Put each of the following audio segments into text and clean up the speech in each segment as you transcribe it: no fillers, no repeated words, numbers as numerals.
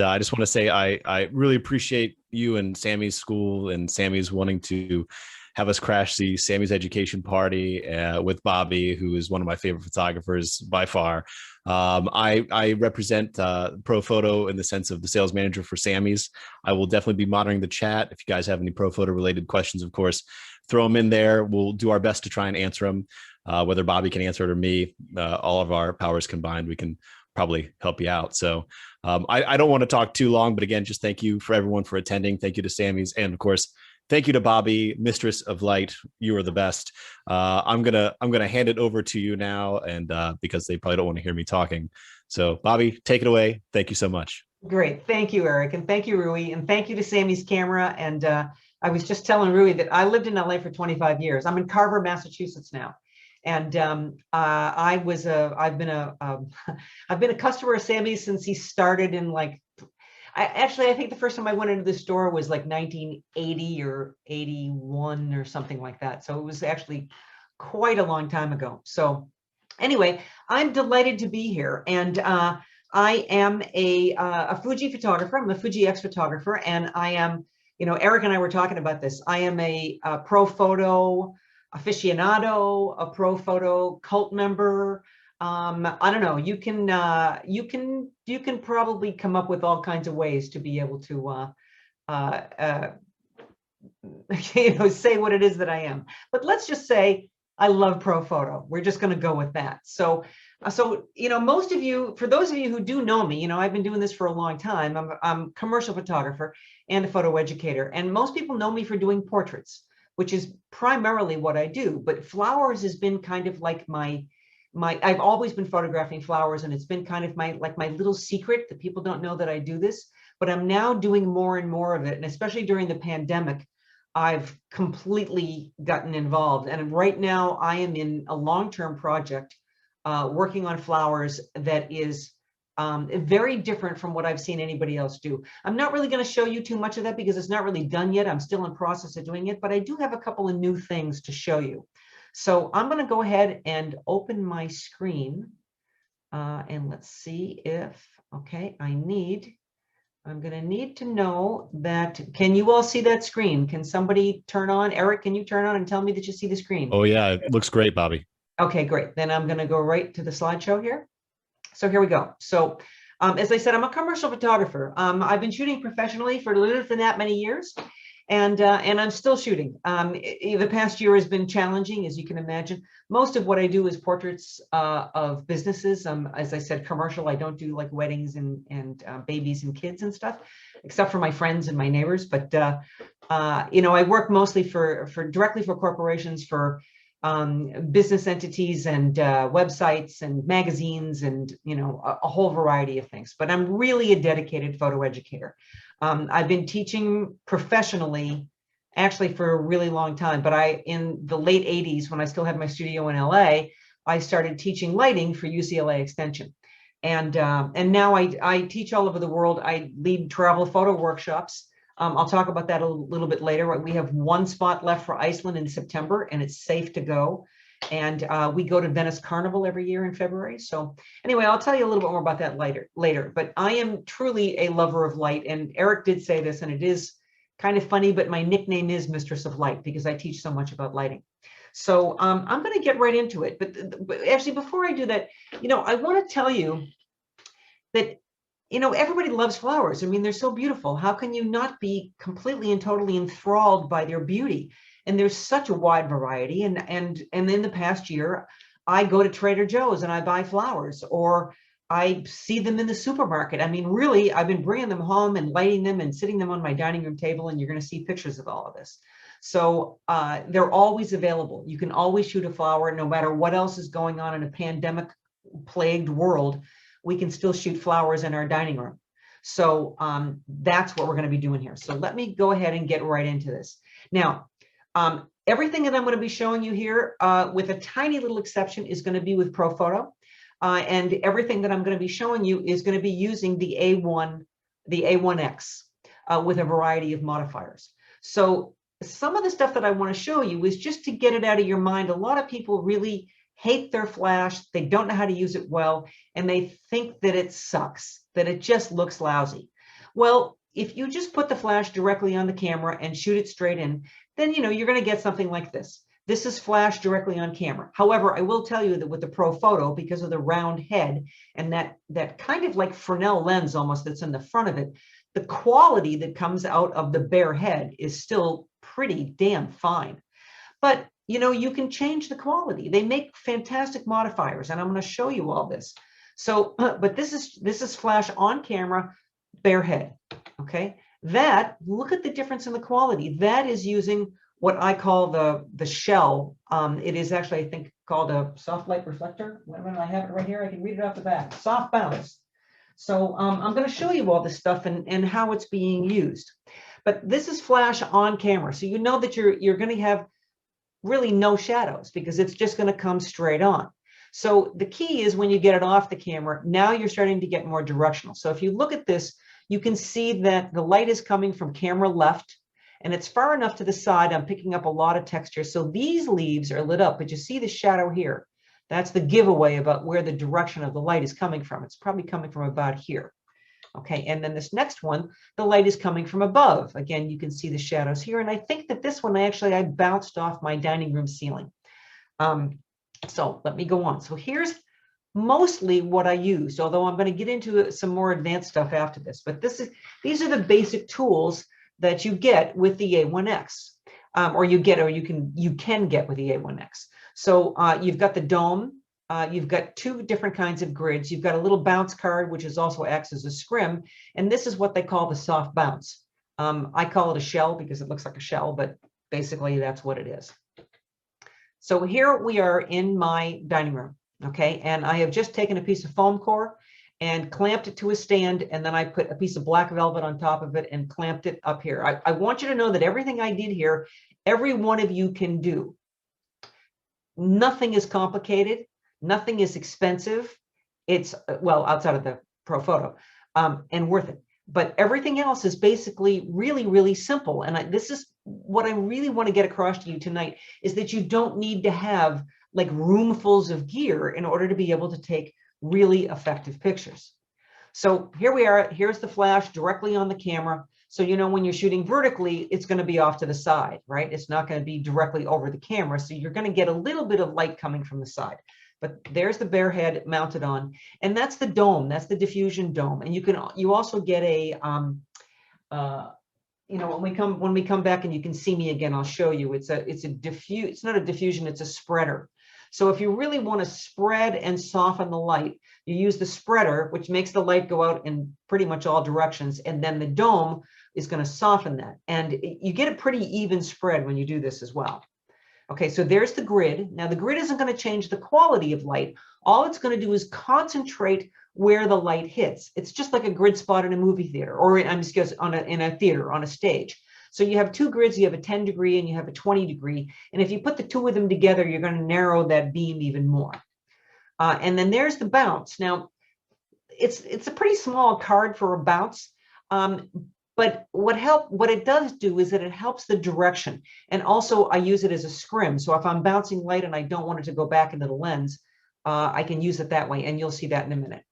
And I just want to say I really appreciate you and Sammy's school and Sammy's wanting to have us crash the Sammy's education party with Bobbi, who is one of my favorite photographers by far. I represent Pro Photo in the sense of the sales manager for Sammy's. I will definitely be monitoring the chat. If you guys have any Pro Photo related questions, of course, throw them in there. We'll do our best to try and answer them. Whether Bobbi can answer it or me, all of our powers combined, we can probably help you out. So I don't want to talk too long, but again, just thank you for everyone for attending. Thank you to Sammy's. And of course, thank you to Bobbi, Mistress of Light. You are the best. I'm gonna hand it over to you now, and because they probably don't want to hear me talking. So Bobbi, take it away. Thank you so much. Great. Thank you, Eric. And thank you, Rui. And thank you to Sammy's camera. And I was just telling Rui that I lived in LA for 25 years. I'm in Carver, Massachusetts now. And I've been a customer of Sammy's since he started in like, I think the first time I went into the store was like 1980 or 81 or something like that. So it was actually quite a long time ago. So anyway, I'm delighted to be here. And I am a Fuji photographer. I'm a Fuji X photographer. And I am, Eric and I were talking about this. I am a Pro Photo aficionado, a Pro Photo cult member. I don't know. You can probably come up with all kinds of ways to be able to say what it is that I am. But let's just say I love Pro Photo. We're just going to go with that. So most of you, for those of you who do know me, I've been doing this for a long time. I'm a commercial photographer and a photo educator, and most people know me for doing portraits, which is primarily what I do. But flowers has been kind of like I've always been photographing flowers, and it's been kind of my little secret that people don't know that I do this, but I'm now doing more and more of it. And especially during the pandemic, I've completely gotten involved. And right now I am in a long-term project working on flowers that is very different from what I've seen anybody else do. I'm not really going to show you too much of that because it's not really done yet. I'm still in process of doing it, but I do have a couple of new things to show you. So I'm going to go ahead and open my screen and let's see if, okay, I'm going to need to know that, can you all see that screen? Can somebody turn on, Eric, can you turn on and tell me that you see the screen? Oh yeah, it looks great, Bobbi. Okay, great. Then I'm going to go right to the slideshow here. So here we go. So as I said, I'm a commercial photographer. I've been shooting professionally for less than that many years, and I'm still shooting. The past year has been challenging, as you can imagine. Most of what I do is portraits of businesses. As I said, commercial. I don't do like weddings and babies and kids and stuff, except for my friends and my neighbors. But I work mostly directly for corporations, for business entities and websites and magazines and a whole variety of things. But I'm really a dedicated photo educator. I've been teaching professionally actually for a really long time, but in the late 80s, when I still had my studio in LA, I started teaching lighting for UCLA Extension. And now I teach all over the world. I lead travel photo workshops. I'll talk about that a little bit later. We have one spot left for Iceland in September, and it's safe to go. And we go to Venice Carnival every year in February. So anyway, I'll tell you a little bit more about that later. But I am truly a lover of light. And Eric did say this, and it is kind of funny, but my nickname is Mistress of Light because I teach so much about lighting. So I'm going to get right into it. But actually, before I do that, I want to tell you that everybody loves flowers. I mean, they're so beautiful. How can you not be completely and totally enthralled by their beauty? And there's such a wide variety. And in the past year, I go to Trader Joe's and I buy flowers, or I see them in the supermarket. I mean, really, I've been bringing them home and lighting them and sitting them on my dining room table, and you're going to see pictures of all of this. So they're always available. You can always shoot a flower, no matter what else is going on in a pandemic-plagued world. We can still shoot flowers in our dining room. So that's what we're going to be doing here. So let me go ahead and get right into this. Now, everything that I'm going to be showing you here, with a tiny little exception, is going to be with Pro Photo. And everything that I'm going to be showing you is going to be using the A1X with a variety of modifiers. So some of the stuff that I want to show you is just to get it out of your mind. A lot of people really hate their flash. They don't know how to use it well, and they think that it sucks, that it just looks lousy. Well, if you just put the flash directly on the camera and shoot it straight in, then you're going to get something like this. This is flash directly on camera. However, I will tell you that with the Pro Photo, because of the round head and that kind of like Fresnel lens almost that's in the front of it, the quality that comes out of the bare head is still pretty damn fine. But you can change the quality. They make fantastic modifiers, and I'm going to show you all this. So, but this is flash on camera, bare head. Okay, look at the difference in the quality. That is using what I call the shell. It is actually, I think, called a soft light reflector. When I have it right here, I can read it off the back. Soft bounce. So I'm going to show you all this stuff and how it's being used. But this is flash on camera, so you know that you're going to have really no shadows because it's just going to come straight on. So the key is when you get it off the camera, now you're starting to get more directional. So if you look at this, you can see that the light is coming from camera left, and it's far enough to the side. I'm picking up a lot of texture. So these leaves are lit up, but you see the shadow here. That's the giveaway about where the direction of the light is coming from. It's probably coming from about here. Okay, and then this next one, the light is coming from above. Again, you can see the shadows here. And I think that this one, I bounced off my dining room ceiling. So let me go on. So here's mostly what I used, although I'm going to get into some more advanced stuff after this. But these are the basic tools that you get with the A1X, or you can get with the A1X. So you've got the dome. You've got two different kinds of grids. You've got a little bounce card, which is also acts as a scrim. And this is what they call the soft bounce. I call it a shell because it looks like a shell, but basically that's what it is. So here we are in my dining room. Okay, and I have just taken a piece of foam core and clamped it to a stand, and then I put a piece of black velvet on top of it and clamped it up here. I want you to know that everything I did here, every one of you can do. Nothing is complicated. Nothing is expensive. It's, well, outside of the Pro Photo, and worth it. But everything else is basically really, really simple. And this is what I really want to get across to you tonight, is that you don't need to have like roomfuls of gear in order to be able to take really effective pictures. So here we are. Here's the flash directly on the camera. So, when you're shooting vertically, it's going to be off to the side, right? It's not going to be directly over the camera. So you're going to get a little bit of light coming from the side. But there's the bare head mounted on, and that's the dome. That's the diffusion dome. And you also get a, when we come back and you can see me again, I'll show you. It's not a diffusion, it's a spreader. So if you really want to spread and soften the light, you use the spreader, which makes the light go out in pretty much all directions. And then the dome is going to soften that. And you get a pretty even spread when you do this as well. Okay, so there's the grid. Now the grid isn't going to change the quality of light. All it's going to do is concentrate where the light hits. It's just like a grid spot in a movie theater, or in a theater, on a stage. So you have two grids, you have a 10 degree and you have a 20 degree. And if you put the two of them together, you're going to narrow that beam even more. And then there's the bounce. Now, it's a pretty small card for a bounce. But what it does do is that it helps the direction. And also I use it as a scrim. So if I'm bouncing light and I don't want it to go back into the lens, I can use it that way. And you'll see that in a minute.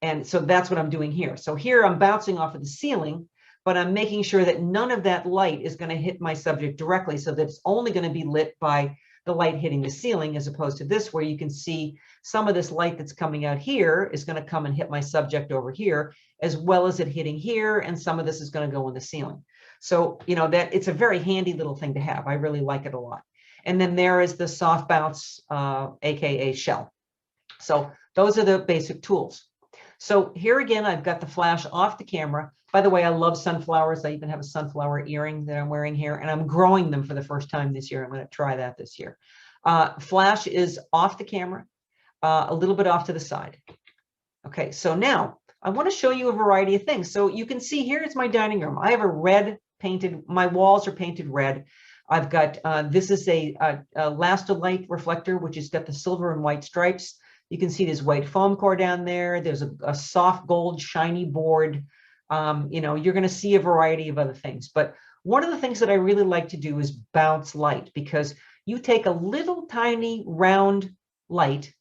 And so that's what I'm doing here. So here I'm bouncing off of the ceiling, but I'm making sure that none of that light is going to hit my subject directly, so that it's only going to be lit by the light hitting the ceiling, as opposed to this, where you can see some of this light that's coming out here is going to come and hit my subject over here, as well as it hitting here, and some of this is going to go in the ceiling. So, that it's a very handy little thing to have. I really like it a lot. And then there is the soft bounce, aka shell. So those are the basic tools. So here again, I've got the flash off the camera. By the way, I love sunflowers. I even have a sunflower earring that I'm wearing here, and I'm growing them for the first time this year. I'm going to try that this year. Flash is off the camera, a little bit off to the side. Okay, so now I want to show you a variety of things. So you can see here, it's my dining room. I have a red painted, my walls are painted red. I've got, this is a Lastolite reflector, which has got the silver and white stripes. You can see there's white foam core down there. There's a soft gold shiny board. You're going to see a variety of other things. But one of the things that I really like to do is bounce light, because you take a little tiny round light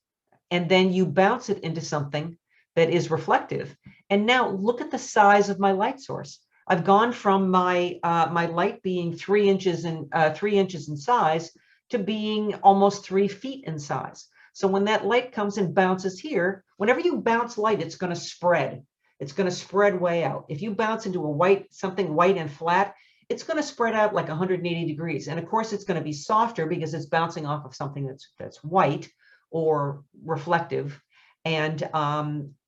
and then you bounce it into something that is reflective. And now look at the size of my light source. I've gone from my light being 3 inches in size to being almost 3 feet in size. So when that light comes and bounces here, whenever you bounce light, it's going to spread. It's going to spread way out. If you bounce into something white and flat, it's going to spread out like 180 degrees. And of course, it's going to be softer because it's bouncing off of something that's white or reflective, and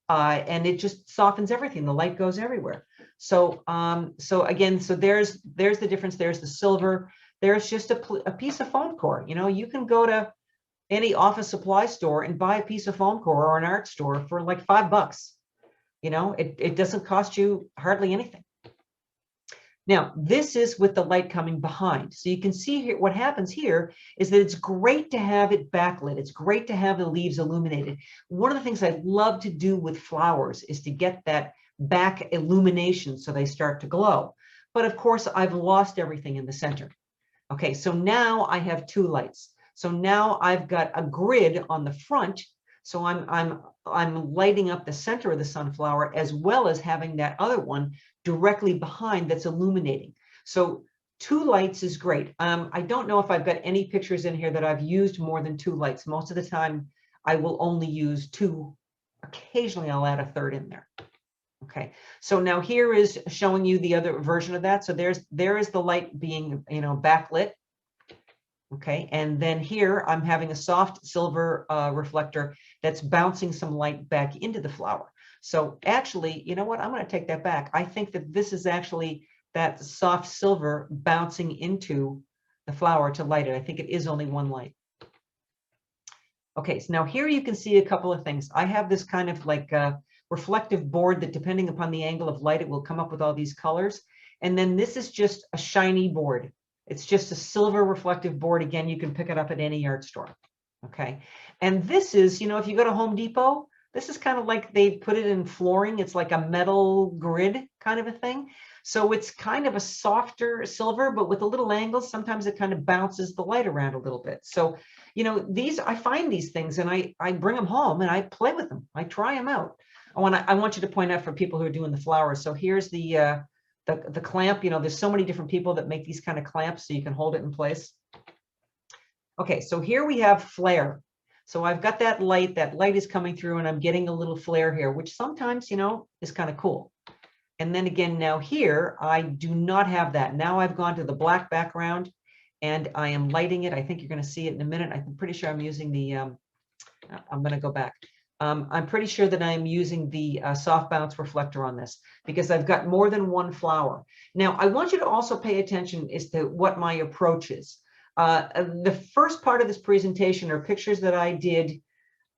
it just softens everything. The light goes everywhere. So again, there's the difference. There's the silver. There's just a piece of foam core. You know, you can go to any office supply store and buy a piece of foam core or an art store for like $5. You know, it doesn't cost you hardly anything. Now, this is with the light coming behind. So you can see here, what happens here is that it's great to have it backlit. It's great to have the leaves illuminated. One of the things I love to do with flowers is to get that back illumination so they start to glow. But of course, I've lost everything in the center. Okay, so now I have 2 lights. So now I've got a grid on the front. So I'm lighting up the center of the sunflower as well as having that other one directly behind that's illuminating. So 2 lights is great. I don't know if I've got any pictures in here that I've used more than 2 lights. Most of the time I will only use 2. Occasionally I'll add a 3rd in there. Okay, so now here is showing you the other version of that. So there is the light being, you know, backlit. Okay, and then here I'm having a soft silver reflector that's bouncing some light back into the flower. So actually, you know what? I'm going to take that back. I think that this is actually that soft silver bouncing into the flower to light it. I think it is only 1 light. Okay, so now here you can see a couple of things. I have this kind of like reflective board that, depending upon the angle of light, it will come up with all these colors. And then this is just a shiny board. It's just a silver reflective board. Again, you can pick it up at any art store. Okay. And this is, you know, if you go to Home Depot, this is kind of like they put it in flooring. It's like a metal grid kind of a thing. So it's kind of a softer silver, but with a little angles. Sometimes it kind of bounces the light around a little bit. So, you know, I find these things and I bring them home and I play with them. I try them out. I want you to point out for people who are doing the flowers. So here's the clamp. You know, there's so many different people that make these kind of clamps so you can hold it in place. Okay, so here we have flare. So I've got that light is coming through and I'm getting a little flare here, which sometimes, you know, is kind of cool. And then again, now here, I do not have that. Now I've gone to the black background and I am lighting it. I think you're going to see it in a minute. I'm pretty sure I'm using the, I'm going to go back. I'm pretty sure that I'm using the soft bounce reflector on this because I've got more than 1 flower. Now, I want you to also pay attention as to what my approach is. The first part of this presentation are pictures that I did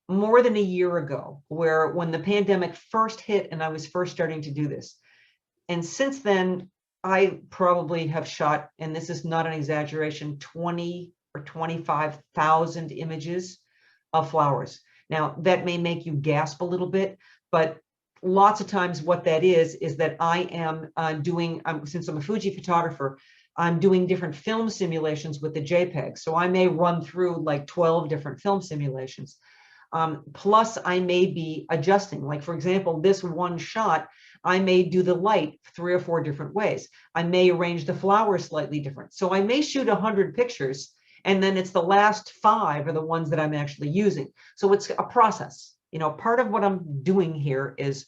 more than a year ago, when the pandemic first hit and I was first starting to do this. And since then, I probably have shot, and this is not an exaggeration, 20 or 25,000 images of flowers. Now, that may make you gasp a little bit, but lots of times what that is that I am doing, since I'm a Fuji photographer, I'm doing different film simulations with the JPEG. So I may run through like 12 different film simulations. Plus, I may be adjusting. Like, for example, this one shot, I may do the light 3 or 4 different ways. I may arrange the flowers slightly different. So I may shoot 100 pictures, and then it's the last 5 are the ones that I'm actually using. So it's a process. You know, part of what I'm doing here is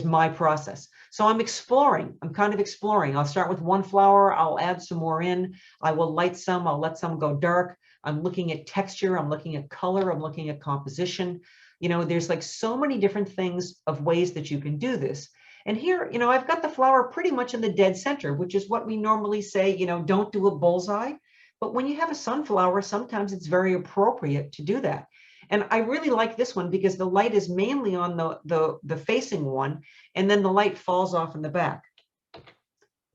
my process. So I'm exploring. I'm kind of exploring. I'll start with 1 flower. I'll add some more in. I will light some. I'll let some go dark. I'm looking at texture. I'm looking at color. I'm looking at composition. You know, there's like so many different things of ways that you can do this. And here, you know, I've got the flower pretty much in the dead center, which is what we normally say, you know, don't do a bullseye. But when you have a sunflower, sometimes it's very appropriate to do that. And I really like this one because the light is mainly on the facing one, and then the light falls off in the back.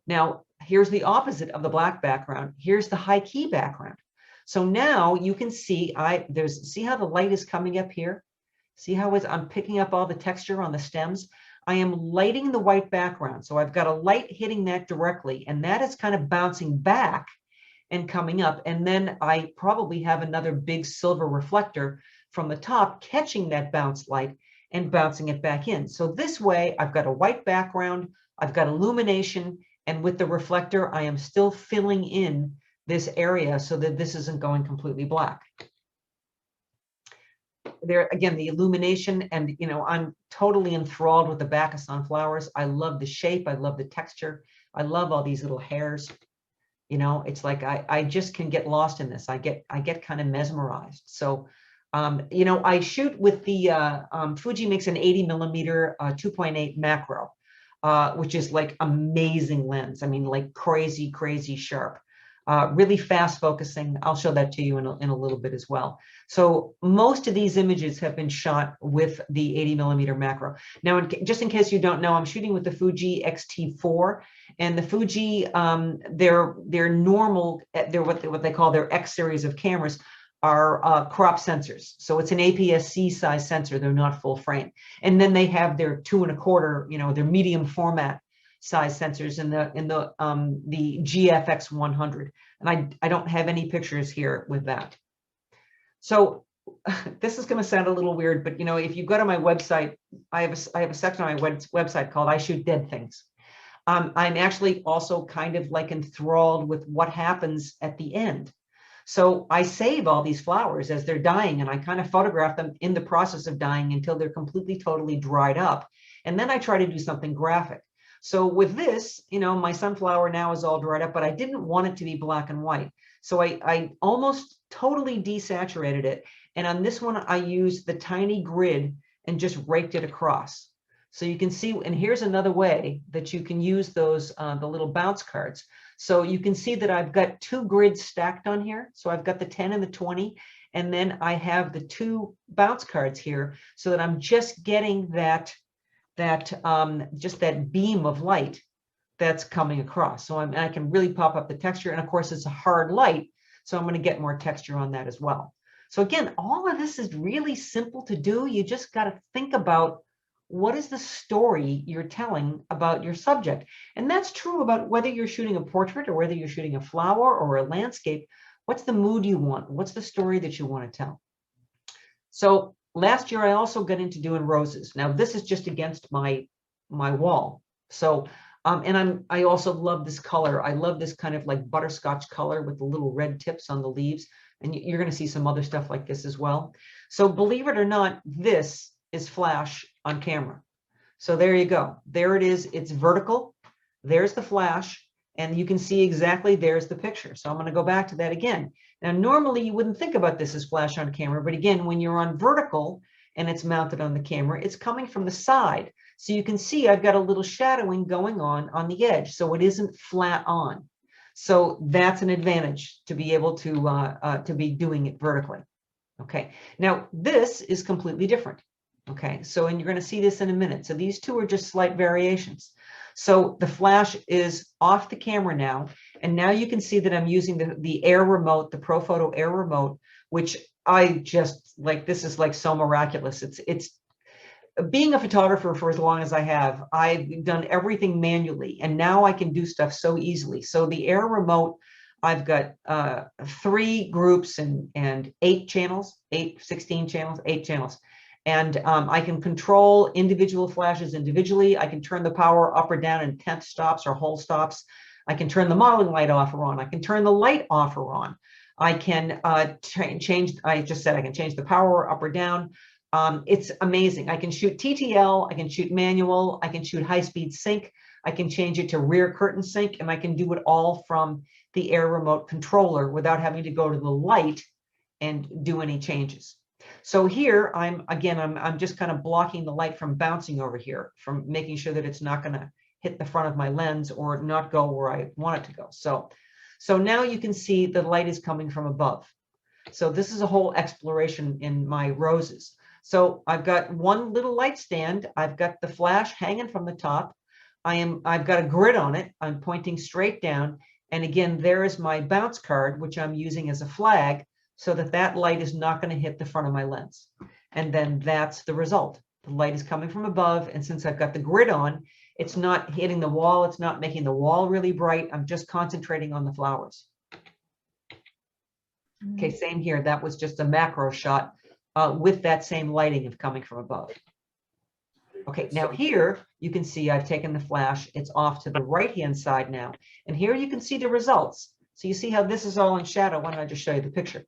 Now, here's the opposite of the black background. Here's the high key background. So now you can see, see how the light is coming up here? See how I'm picking up all the texture on the stems? I am lighting the white background. So I've got a light hitting that directly, and that is kind of bouncing back and coming up. And then I probably have another big silver reflector from the top catching that bounce light and bouncing it back in. So this way, I've got a white background, I've got illumination, and with the reflector, I am still filling in this area so that this isn't going completely black. There again, the illumination, and I'm totally enthralled with the back of sunflowers. I love the shape, I love the texture, I love all these little hairs. It's like I just can get lost in this. I get kind of mesmerized. So I shoot with the Fuji makes an 80mm 2.8 macro, which is like amazing lens. I mean, like crazy sharp, really fast focusing. I'll show that to you in a little bit as well. So most of these images have been shot with the 80mm macro. Now, just in case you don't know, I'm shooting with the Fuji X-T4, and the Fuji, their normal, they're what they call their X series of cameras, are crop sensors. So it's an APS-C size sensor. They're not full frame. And then they have their 2 1/4, their medium format size sensors in the GFX 100. And I don't have any pictures here with that. So this is going to sound a little weird, but if you go to my website, I have a section on my website called I Shoot Dead Things. I'm actually also kind of like enthralled with what happens at the end. So I save all these flowers as they're dying, and I kind of photograph them in the process of dying until they're completely, totally dried up. And then I try to do something graphic. So with this, my sunflower now is all dried up, but I didn't want it to be black and white. So I almost totally desaturated it. And on this one, I used the tiny grid and just raked it across. So you can see, and here's another way that you can use those, the little bounce cards. So you can see that I've got 2 grids stacked on here. So I've got the 10 and the 20, and then I have the 2 bounce cards here, so that I'm just getting that just that beam of light that's coming across. So I can really pop up the texture, and of course it's a hard light, so I'm going to get more texture on that as well. So again, all of this is really simple to do. You just got to think about, what is the story you're telling about your subject? And that's true about whether you're shooting a portrait or whether you're shooting a flower or a landscape. What's the mood you want? What's the story that you want to tell? So last year, I also got into doing roses. Now, this is just against my wall. So, and I also love this color. I love this kind of like butterscotch color with the little red tips on the leaves. And you're going to see some other stuff like this as well. So believe it or not, this is flash on camera. So there you go. There it is. It's vertical. There's the flash, and you can see exactly there's the picture. So I'm going to go back to that again. Now, normally you wouldn't think about this as flash on camera, but again, when you're on vertical and it's mounted on the camera, it's coming from the side. So you can see I've got a little shadowing going on the edge. So it isn't flat on. So that's an advantage to be able to be doing it vertically. Okay. Now this is completely different. Okay, so, and you're going to see this in a minute. So these two are just slight variations. So the flash is off the camera now, and now you can see that I'm using the Air remote, the ProPhoto Air remote, which I just like. This is like so miraculous. It's being a photographer for as long as I have, I've done everything manually, and now I can do stuff so easily. So the Air remote, I've got 3 groups and 8 channels, 16 channels, 8 channels. And I can control individual flashes individually. I can turn the power up or down in 10th stops or whole stops. I can turn the modeling light off or on. I can turn the light off or on. I can change, I just said I can change the power up or down. It's amazing. I can shoot TTL, I can shoot manual, I can shoot high-speed sync, I can change it to rear curtain sync, and I can do it all from the Air remote controller without having to go to the light and do any changes. So here I'm just kind of blocking the light from bouncing over here, from making sure that it's not going to hit the front of my lens or not go where I want it to go. So now you can see the light is coming from above. So this is a whole exploration in my roses. So I've got one little light stand. I've got the flash hanging from the top. I've got a grid on it. I'm pointing straight down. And again, there is my bounce card, which I'm using as a flag, so that that light is not going to hit the front of my lens. And then that's the result. The light is coming from above, and since I've got the grid on, it's not hitting the wall, it's not making the wall really bright. I'm just concentrating on the flowers. Okay, same here. That was just a macro shot with that same lighting of coming from above. Okay, now here you can see I've taken the flash. It's off to the right-hand side now. And here you can see the results. So you see how this is all in shadow. Why don't I just show you the picture?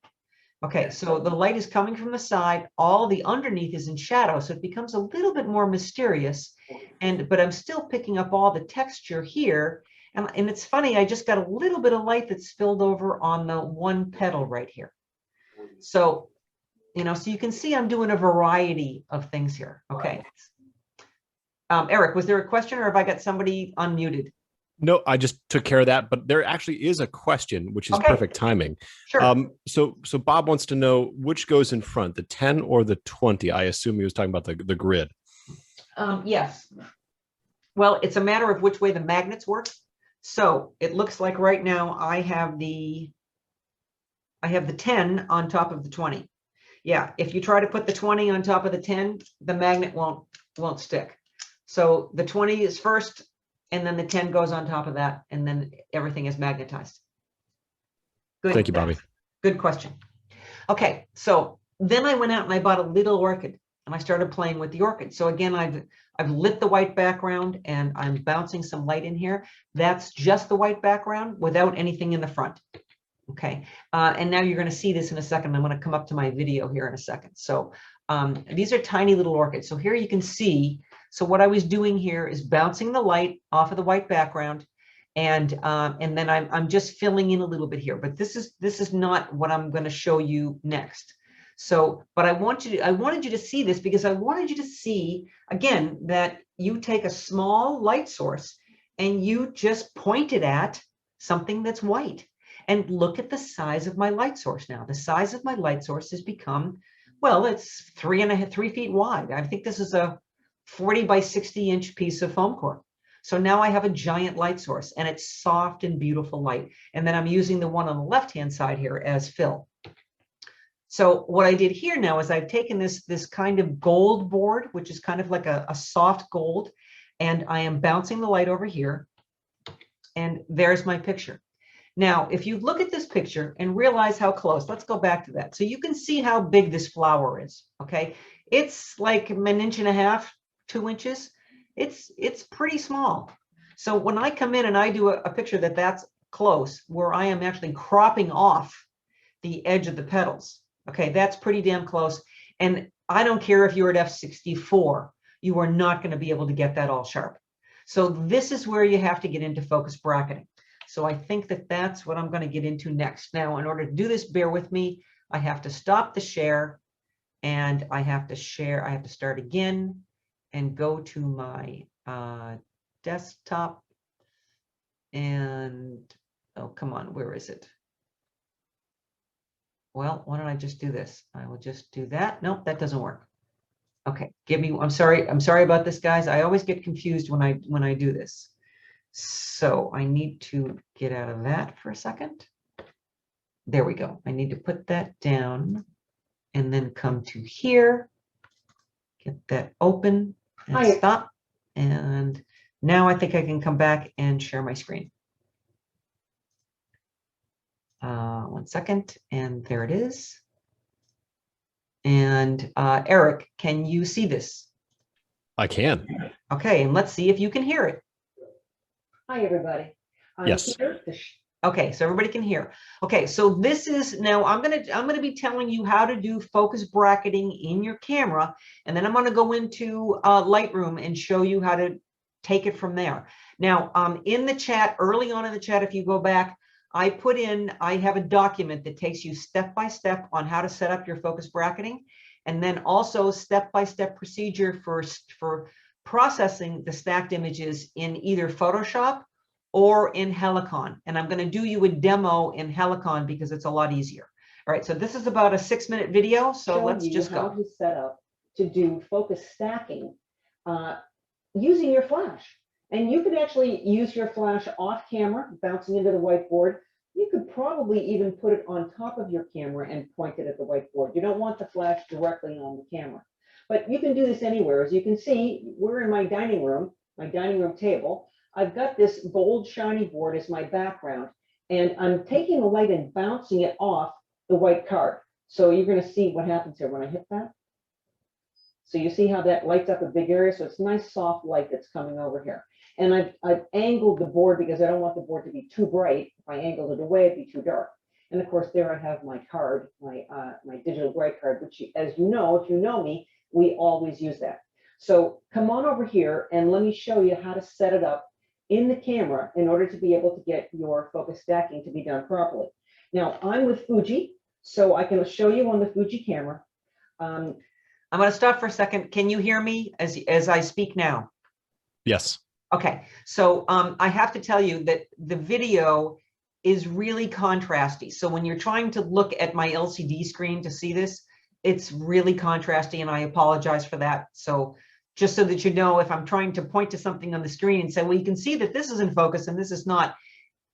Okay, so the light is coming from the side. All the underneath is in shadow, so it becomes a little bit more mysterious. But I'm still picking up all the texture here. And it's funny, I just got a little bit of light that spilled over on the one petal right here. So, so you can see I'm doing a variety of things here. Okay. Eric, was there a question, or have I got somebody unmuted? No, I just took care of that, but there actually is a question, which is Okay. perfect timing. Sure. So Bob wants to know which goes in front, the 10 or the 20. I assume he was talking about the grid. Yes. Well, it's a matter of which way the magnets work. So it looks like right now I have the 10 on top of the 20. Yeah, if you try to put the 20 on top of the 10, the magnet won't stick. So the 20 is first, and then the 10 goes on top of that, and then everything is magnetized. Good. Thank you, Bobbi. Good question. Okay, so then I went out and I bought a little orchid, and I started playing with the orchid. So again, I've lit the white background, and I'm bouncing some light in here. That's just the white background without anything in the front. Okay, and now you're going to see this in a second. I'm going to come up to my video here in a second. So these are tiny little orchids. So here you can see. So what I was doing here is bouncing the light off of the white background, and then I'm just filling in a little bit here. But this is not what I'm going to show you next. So, but I wanted you to see this because I wanted you to see again that you take a small light source and you just point it at something that's white. And look at the size of my light source now. The size of my light source has become, well, it's 3 feet wide. I think this is a 40 by 60 inch piece of foam core. So now I have a giant light source, and it's soft and beautiful light. And then I'm using the one on the left-hand side here as fill. So what I did here now is I've taken this kind of gold board, which is kind of like a soft gold, and I am bouncing the light over here. And there's my picture. Now, if you look at this picture and realize how close, let's go back to that. So you can see how big this flower is, okay? It's like 1.5 inches, 2 inches. It's pretty small. So when I come in and I do a picture that's close, where I am actually cropping off the edge of the petals, okay, that's pretty damn close. And I don't care if you're at f64, you are not going to be able to get that all sharp. So this is where you have to get into focus bracketing. So I think that's what I'm going to get into next. Now, in order to do this, bear with me. I have to stop the share, and I have to start again and go to my desktop. And, oh, come on, where is it? Well, why don't I just do this? I will just do that. Nope, that doesn't work. Okay, I'm sorry about this, guys. I always get confused when I do this. So I need to get out of that for a second. There we go. I need to put that down and then come to here, get that open and stop. And now I think I can come back and share my screen. 1 second, and there it is. And Eric, can you see this? I can. Okay, and let's see if you can hear it. Hi, everybody. Yes. Okay, so everybody can hear. Okay, so this is now I'm gonna be telling you how to do focus bracketing in your camera, and then I'm gonna go into Lightroom and show you how to take it from there. Now, in the chat, early on in the chat, if you go back, I have a document that takes you step by step on how to set up your focus bracketing, and then also step-by-step procedure for processing the stacked images in either Photoshop or in Helicon. And I'm going to do you a demo in Helicon because it's a lot easier. All right, so this is about a 6-minute video, so let's just go. How to set up to do focus stacking using your flash. And you could actually use your flash off camera, bouncing into the whiteboard. You could probably even put it on top of your camera and point it at the whiteboard. You don't want the flash directly on the camera. But you can do this anywhere. As you can see, we're in my dining room table. I've got this gold shiny board as my background, and I'm taking the light and bouncing it off the white card. So you're going to see what happens here when I hit that. So you see how that lights up a big area? So it's nice soft light that's coming over here. And I've angled the board because I don't want the board to be too bright. If I angled it away, it'd be too dark. And of course, there I have my card, my digital bright card, which, as you know, if you know me, we always use that. So come on over here and let me show you how to set it up in the camera in order to be able to get your focus stacking to be done properly. Now, I'm with Fuji, so I can show you on the Fuji camera. I'm going to stop for a second. Can you hear me as I speak now? Yes. Okay, so I have to tell you that the video is really contrasty. So when you're trying to look at my LCD screen to see this, it's really contrasty, and I apologize for that. So just so that you know, if I'm trying to point to something on the screen and say, well, you can see that this is in focus and this is not,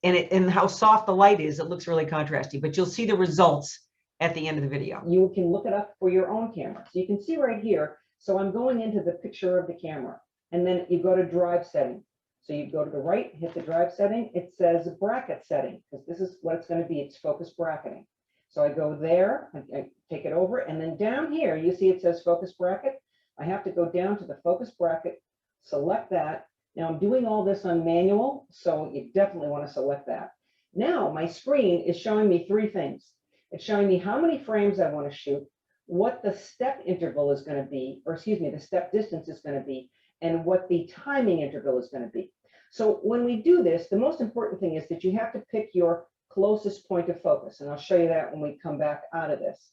and how soft the light is, it looks really contrasty, but you'll see the results at the end of the video. You can look it up for your own camera. So you can see right here. So I'm going into the picture of the camera. And then you go to drive setting. So you go to the right, hit the drive setting. It says bracket setting, because this is what it's going to be. It's focus bracketing. So I go there, I take it over, and then down here, you see it says focus bracket. I have to go down to the focus bracket, select that. Now I'm doing all this on manual, so you definitely want to select that. Now my screen is showing me three things. It's showing me how many frames I want to shoot, what the step interval is going to be, or excuse me, the step distance is going to be, and what the timing interval is going to be. So when we do this, the most important thing is that you have to pick your closest point of focus. And I'll show you that when we come back out of this.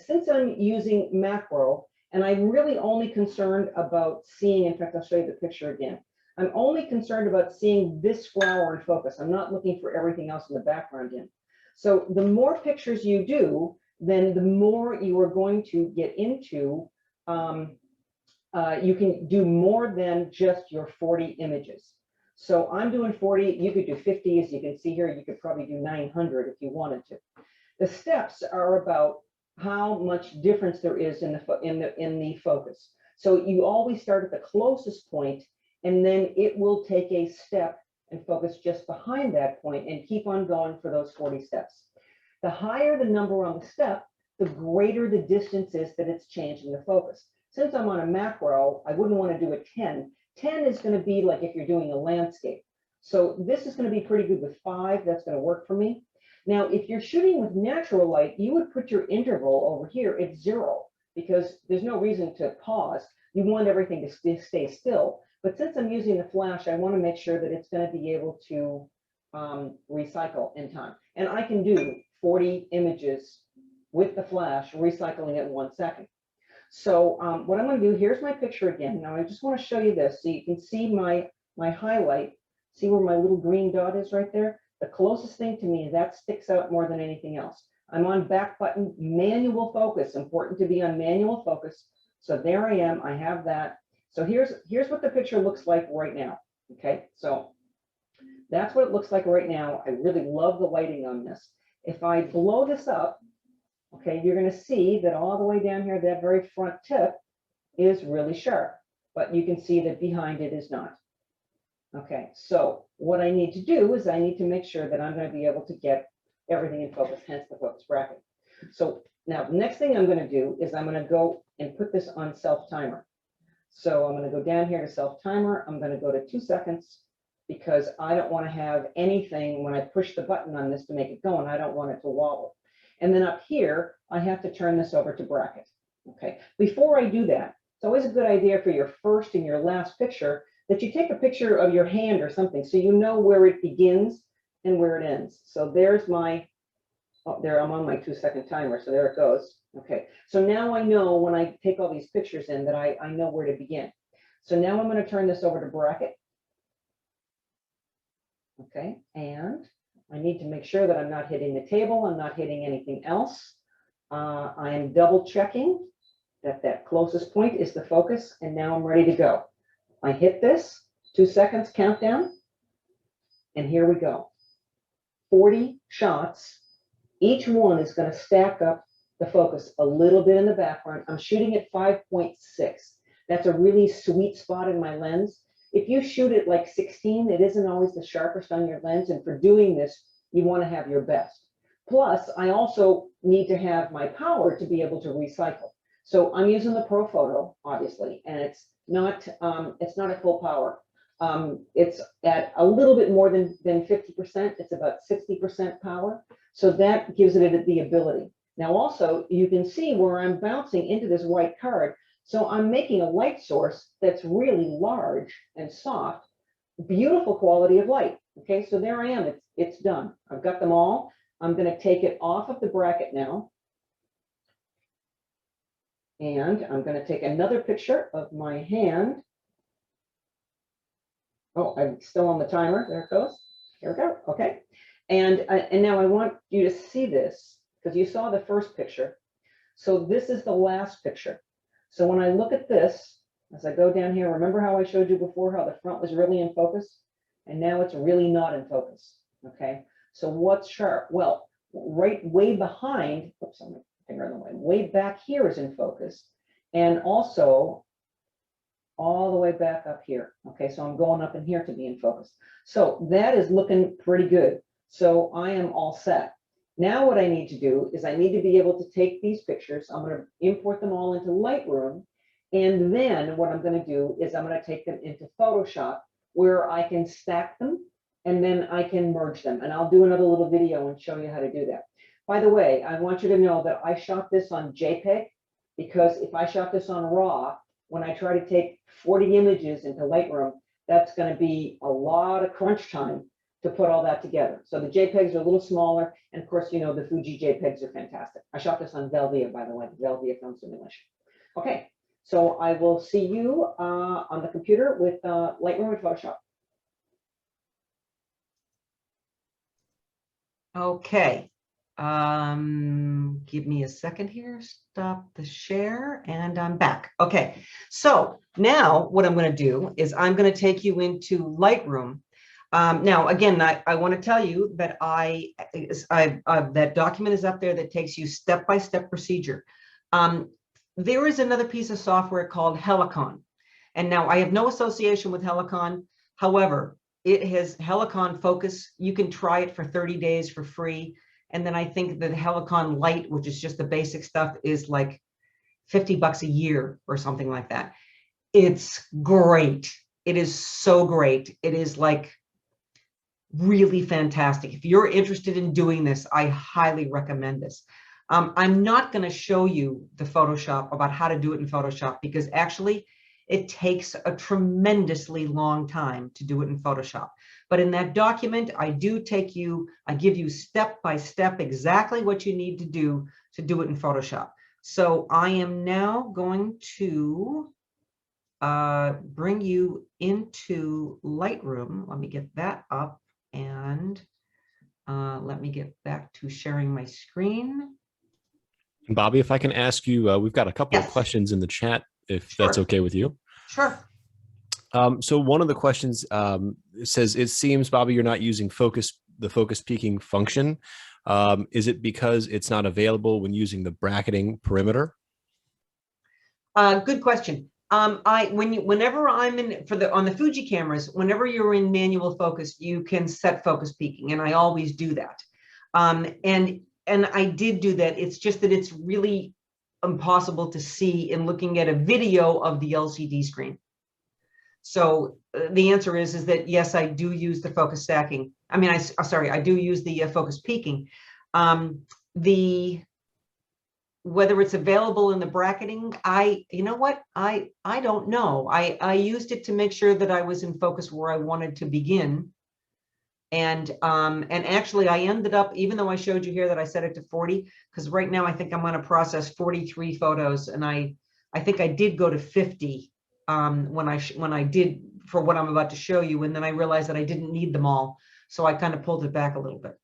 Since I'm using macro, and I'm really only concerned about seeing, in fact, I'll show you the picture again. I'm only concerned about seeing this flower in focus. I'm not looking for everything else in the background in. So the more pictures you do, then the more you are going to get into you can do more than just your 40 images. So I'm doing 40, you could do 50, as you can see here, you could probably do 900 if you wanted to. The steps are about how much difference there is in the focus. So you always start at the closest point, and then it will take a step and focus just behind that point and keep on going for those 40 steps. The higher the number on the step, the greater the distance is that it's changing the focus. Since I'm on a macro, I wouldn't want to do a 10. 10 is going to be like if you're doing a landscape. So this is going to be pretty good with 5. That's going to work for me. Now, if you're shooting with natural light, you would put your interval over here at 0, because there's no reason to pause. You want everything to stay still. But since I'm using the flash, I want to make sure that it's going to be able to recycle in time. And I can do 40 images with the flash, recycling it in 1 second. So what I'm going to do, here's my picture again. Now I just want to show you this so you can see my highlight. See where my little green dot is right there? The closest thing to me, that sticks out more than anything else. I'm on back button, manual focus, important to be on manual focus. So there I am, I have that. So here's what the picture looks like right now. Okay, so that's what it looks like right now. I really love the lighting on this. If I blow this up, okay, you're going to see that all the way down here, that very front tip is really sharp, but you can see that behind it is not. Okay, so what I need to do is I need to make sure that I'm going to be able to get everything in focus, hence the focus bracket. So now the next thing I'm going to do is I'm going to go and put this on self timer. So I'm going to go down here to self timer. I'm going to go to 2 seconds because I don't want to have anything when I push the button on this to make it go, and I don't want it to wobble. And then up here, I have to turn this over to bracket. Okay, before I do that, it's always a good idea for your first and your last picture that you take a picture of your hand or something so you know where it begins and where it ends. So there's my, oh, there I'm on my 2 second timer, so there it goes. Okay, so now I know when I take all these pictures in that I know where to begin. So now I'm going to turn this over to bracket. Okay, and I need to make sure that I'm not hitting the table, I'm not hitting anything else. I am double checking that that closest point is the focus, and now I'm ready to go. I hit this, 2 seconds countdown, and here we go. 40 shots. Each one is going to stack up the focus a little bit in the background. I'm shooting at 5.6. That's a really sweet spot in my lens. If you shoot it like 16, it isn't always the sharpest on your lens, and for doing this, you want to have your best. Plus, I also need to have my power to be able to recycle. So I'm using the Pro Photo, obviously, and it's not at full power. It's at a little bit more than 50%. It's about 60% power. So that gives it the ability. Now also, you can see where I'm bouncing into this white card. So I'm making a light source that's really large and soft, beautiful quality of light. Okay, so there I am. It's done. I've got them all. I'm going to take it off of the bracket now. And I'm going to take another picture of my hand. Oh, I'm still on the timer. There it goes. Here we go. Okay. And now I want you to see this because you saw the first picture. So this is the last picture. So when I look at this, as I go down here, remember how I showed you before how the front was really in focus? And now it's really not in focus. Okay. So what's sharp? Well, right way behind, oops, I'm finger in the way back here is in focus. And also all the way back up here. Okay, so I'm going up in here to be in focus. So that is looking pretty good. So I am all set. Now what I need to do is I need to be able to take these pictures. I'm going to import them all into Lightroom. And then what I'm going to do is I'm going to take them into Photoshop where I can stack them and then I can merge them. And I'll do another little video and show you how to do that. By the way, I want you to know that I shot this on JPEG because if I shot this on RAW, when I try to take 40 images into Lightroom, that's going to be a lot of crunch time to put all that together. So the JPEGs are a little smaller. And of course, you know, the Fuji JPEGs are fantastic. I shot this on Velvia, by the way, Velvia film simulation. Okay, so I will see you on the computer with Lightroom and Photoshop. Okay. Give me a second here, stop the share, and I'm back. Okay, so now what I'm going to do is I'm going to take you into Lightroom. Now, again, I want to tell you that that document is up there that takes you step-by-step procedure. There is another piece of software called Helicon. And now I have no association with Helicon. However, it has Helicon Focus. You can try it for 30 days for free. And then I think that the Helicon Lite, which is just the basic stuff, is like $50 a year or something like that. It's great. It is so great. It is like really fantastic. If you're interested in doing this, I highly recommend this. I'm not going to show you the Photoshop about how to do it in Photoshop because actually it takes a tremendously long time to do it in Photoshop. But in that document, I give you step by step exactly what you need to do it in Photoshop. So I am now going to bring you into Lightroom. Let me get that up and let me get back to sharing my screen. Bobbi, if I can ask you, we've got a couple of questions in the chat, if that's okay with you. Sure. So one of the questions says, it seems, Bobbi, you're not using the focus peaking function. Is it because it's not available when using the bracketing perimeter? Good question. Whenever I'm on the Fuji cameras, whenever you're in manual focus, you can set focus peaking, and I always do that. And I did do that. It's just that it's really impossible to see in looking at a video of the LCD screen. So the answer is that yes, I do use the focus stacking. I mean, I do use the focus peaking. Whether it's available in the bracketing, you know what? I don't know. I used it to make sure that I was in focus where I wanted to begin. And actually I ended up, even though I showed you here that I set it to 40, because right now I think I'm going to process 43 photos, and I think I did go to 50 when I did for what I'm about to show you, and then I realized that I didn't need them all, so I kind of pulled it back a little bit.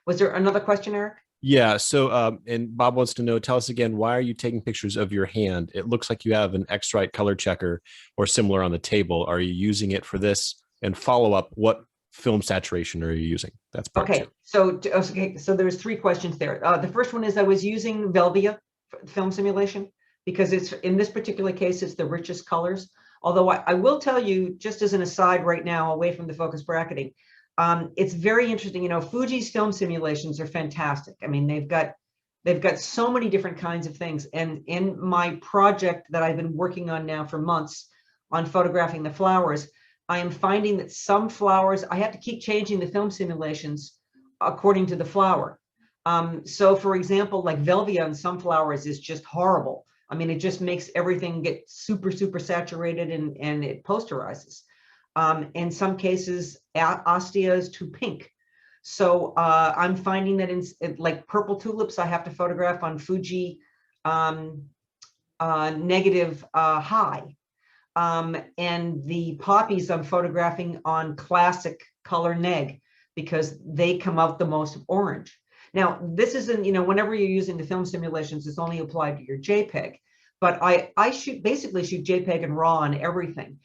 Was there another question, Eric? Yeah. So, and Bob wants to know, tell us again, why are you taking pictures of your hand? It looks like you have an X-Rite color checker or similar on the table. Are you using it for this? And follow up, what film saturation are you using? That's part two. So there's three questions there. The first one is I was using Velvia film simulation because it's, in this particular case, it's the richest colors. Although I will tell you, just as an aside right now, away from the focus bracketing, it's very interesting. You know, Fuji's film simulations are fantastic. I mean, they've got They've got so many different kinds of things. And in my project that I've been working on now for months on photographing the flowers, I am finding that some flowers, I have to keep changing the film simulations according to the flower. So for example, like Velvia in some flowers is just horrible. I mean, it just makes everything get super, super saturated and it posterizes. In some cases, Ostia is too pink. So I'm finding that in like purple tulips, I have to photograph on Fuji negative high. And the poppies I'm photographing on classic color neg because they come out the most orange. Now, this isn't, you know, whenever you're using the film simulations, it's only applied to your JPEG, but I basically shoot JPEG and RAW on everything.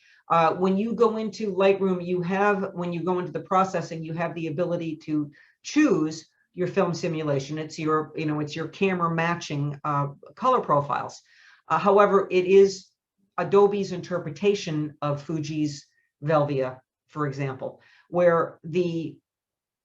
When you go into Lightroom, you have, when you go into the processing, you have the ability to choose your film simulation. It's your, you know, it's your camera matching color profiles. However, it is Adobe's interpretation of Fuji's Velvia, for example, where the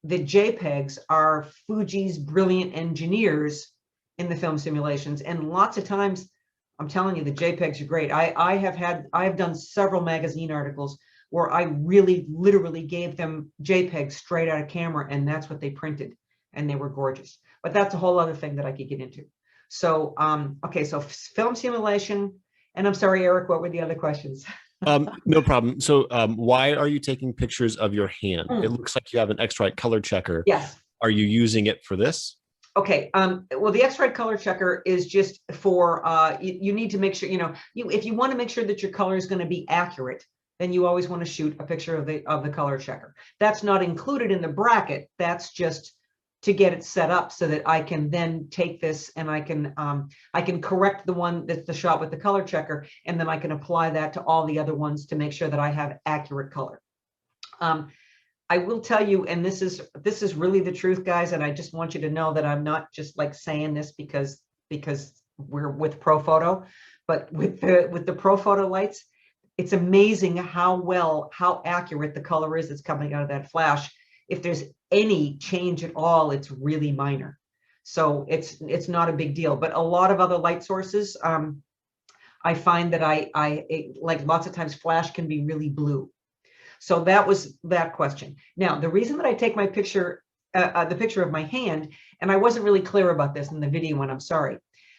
JPEGs are Fuji's brilliant engineers in the film simulations. And lots of times, I'm telling you, the JPEGs are great. I have done several magazine articles where I really literally gave them JPEGs straight out of camera, and that's what they printed, and they were gorgeous. But that's a whole other thing that I could get into. So, okay, so film simulation, and I'm sorry, Eric, what were the other questions? No problem. So why are you taking pictures of your hand? It looks like you have an X-Rite color checker. Yes. Are you using it for this? Okay. Well, the X-Rite color checker is just for, you need to make sure, you know, if you want to make sure that your color is going to be accurate, then you always want to shoot a picture of the color checker. That's not included in the bracket. That's just to get it set up so that I can then take this and I can correct the one that's the shot with the color checker, and then I can apply that to all the other ones to make sure that I have accurate color. I will tell you, and this is really the truth, guys, and I just want you to know that I'm not just like saying this because we're with ProPhoto, but with the ProPhoto lights, it's amazing how accurate the color is that's coming out of that flash. If there's any change at all, it's really minor. So it's not a big deal. But a lot of other light sources, I find that like lots of times flash can be really blue. So that was that question. Now, the reason that I take my picture, the picture of my hand, and I wasn't really clear about this in the video, and I'm sorry.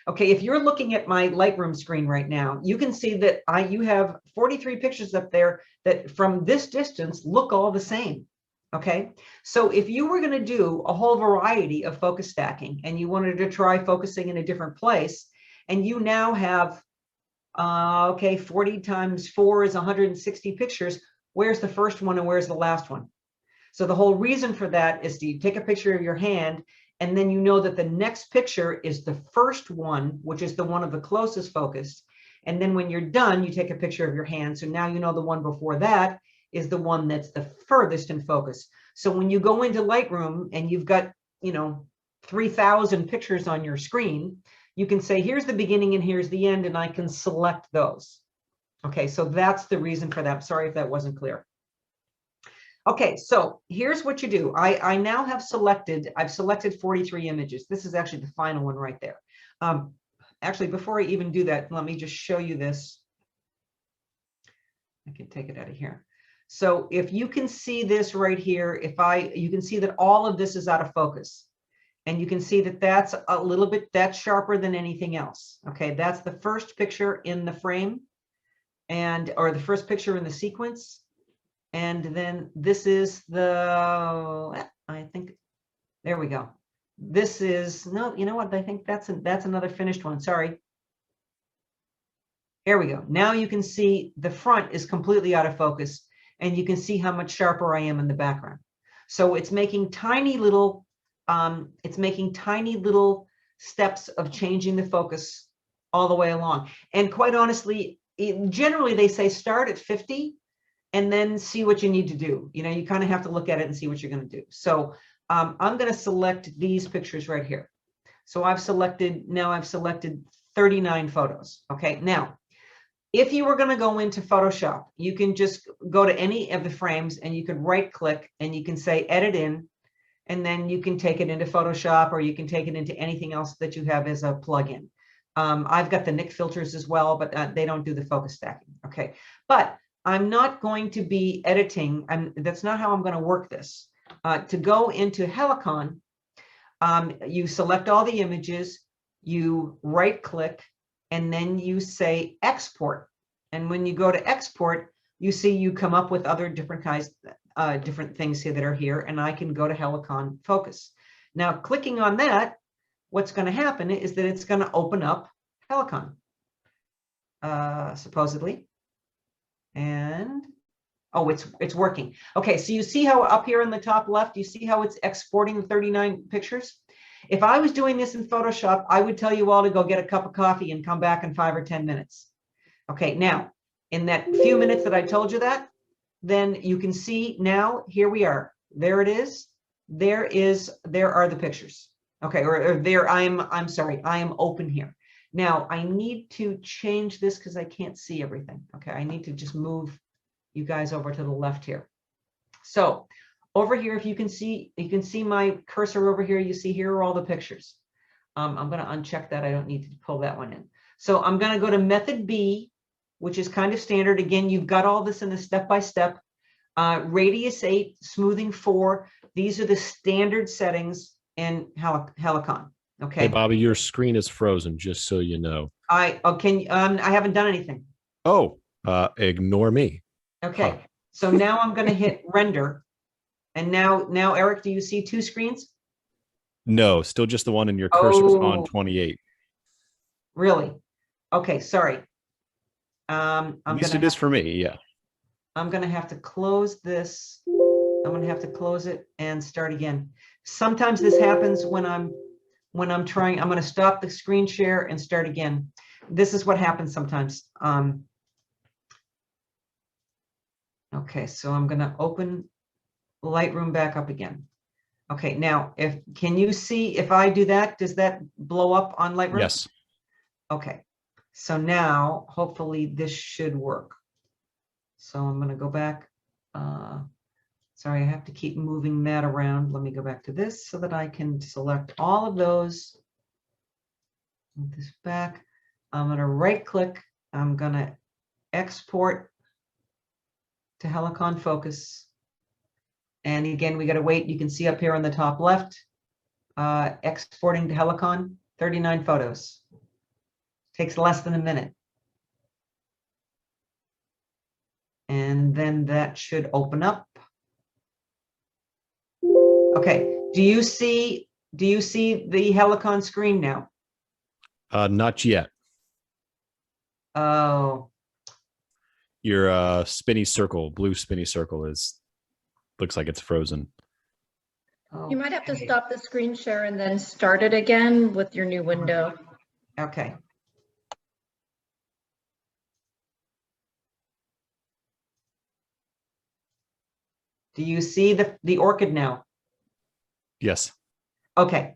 Okay, if you're looking at my Lightroom screen right now, you can see that you have 43 pictures up there that from this distance look all the same. Okay, so if you were going to do a whole variety of focus stacking and you wanted to try focusing in a different place, and you now have, okay, 40 times 4 is 160 pictures, where's the first one and where's the last one? So the whole reason for that is to take a picture of your hand, and then you know that the next picture is the first one, which is the one of the closest focus. And then when you're done, you take a picture of your hand. So now you know the one before that is the one that's the furthest in focus. So when you go into Lightroom and you've got, you know, 3,000 pictures on your screen, you can say, here's the beginning and here's the end, and I can select those. Okay, so that's the reason for that. Sorry if that wasn't clear. Okay, so here's what you do. I now have I've selected 43 images. This is actually the final one right there. Actually, before I even do that, let me just show you this. I can take it out of here. So if you can see this right here, you can see that all of this is out of focus. And you can see that that's a little bit, that's sharper than anything else. Okay, that's the first picture in the frame, or the first picture in the sequence. And then this is I think, there we go. This is, no, you know what? I think that's another finished one. Sorry. Here we go. Now you can see the front is completely out of focus, and you can see how much sharper I am in the background. So it's making tiny little, steps of changing the focus all the way along. And quite honestly, generally they say start at 50 and then see what you need to do. You know, you kind of have to look at it and see what you're going to do. So I'm going to select these pictures right here. So I've selected 39 photos. Okay, now, if you were going to go into Photoshop, you can just go to any of the frames and you can right click and you can say edit in, and then you can take it into Photoshop, or you can take it into anything else that you have as a plugin. I've got the Nik filters as well, but they don't do the focus stacking. Okay, but I'm not going to be editing, and that's not how I'm going to work this. To go into Helicon, you select all the images, you right click, and then you say export. And when you go to export, you see you come up with other different kinds, different things here that are here, and I can go to Helicon Focus. Now, clicking on that, what's going to happen is that it's going to open up Helicon, supposedly. And oh, it's working. Okay, so you see how up here in the top left, you see how it's exporting the 39 pictures? If I was doing this in Photoshop, I would tell you all to go get a cup of coffee and come back in 5 or 10 minutes. Okay, now, in that few minutes that I told you that, then you can see now, here we are. There it is. There are the pictures. Okay, or there, I'm sorry, I am open here. Now, I need to change this because I can't see everything. Okay, I need to just move you guys over to the left here. So over here, if you can see my cursor over here. You see here are all the pictures. I'm going to uncheck that. I don't need to pull that one in. So I'm going to go to method B, which is kind of standard. Again, you've got all this in the step-by-step. Radius 8, smoothing 4. These are the standard settings in Helicon. Okay. Hey, Bobby, your screen is frozen, just so you know. I haven't done anything. Oh, ignore me. Okay. Huh. So now I'm going to hit render. And now, Eric, do you see 2 screens? No, still just the one, and your cursor's on 28. Really? Okay, sorry. At least it is for me, yeah. I'm going to have to close this. I'm going to have to close it and start again. Sometimes this happens when I'm trying. I'm going to stop the screen share and start again. This is what happens sometimes. Okay, so I'm going to open Lightroom back up again. Okay, now can you see if I do that, does that blow up on Lightroom? Yes. Okay, so now hopefully this should work. So I'm going to go back. Sorry, I have to keep moving that around. Let me go back to this so that I can select all of those. Move this back. I'm going to right click. I'm going to export to Helicon Focus. And again, we got to wait. You can see up here on the top left, exporting to Helicon, 39 photos. Takes less than a minute. And then that should open up. Okay, do you see the Helicon screen now? Not yet. Oh. Your spinny circle, blue spinny circle looks like it's frozen. Okay. You might have to stop the screen share and then start it again with your new window. Okay. Do you see the orchid now? Yes. Okay.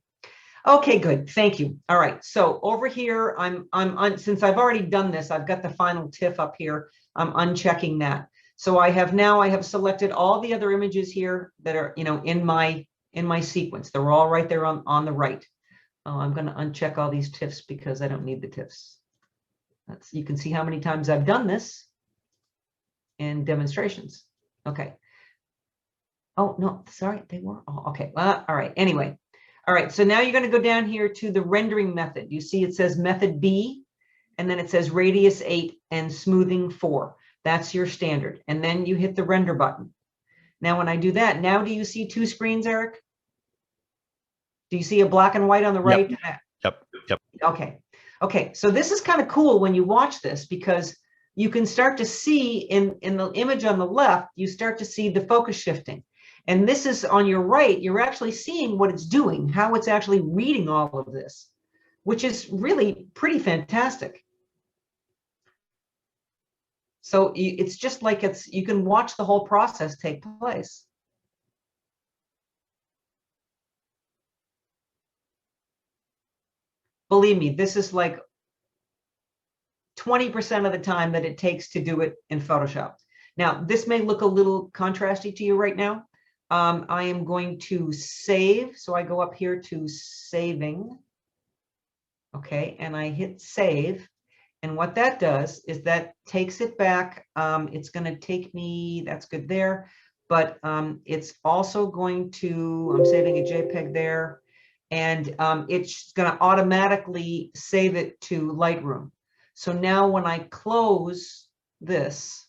Okay, good. Thank you. All right. So over here, I'm on, since I've already done this, I've got the final TIFF up here. I'm unchecking that. So I have selected all the other images here that are, in my sequence. They're all right there on the right. I'm going to uncheck all these TIFFs because I don't need the TIFFs. You can see how many times I've done this in demonstrations. Okay. Oh, no, sorry, they were all, okay. All right, anyway. All right, so now you're going to go down here to the rendering method. You see it says method B, and then it says radius 8 and smoothing 4. That's your standard. And then you hit the render button. Now, when I do that, now do you see 2 screens, Eric? Do you see a black and white on the right? Yep. Okay. Okay, so this is kind of cool when you watch this because you can start to see in the image on the left, you start to see the focus shifting. And this is on your right, you're actually seeing what it's doing, how it's actually reading all of this, which is really pretty fantastic. So it's just like you can watch the whole process take place. Believe me, this is like 20% of the time that it takes to do it in Photoshop. Now, this may look a little contrasty to you right now, I am going to save. So I go up here to saving. Okay, and I hit save. And what that does is that takes it back. It's going to take me, that's good there, but it's also going to, I'm saving a JPEG there, and it's going to automatically save it to Lightroom. So now when I close this,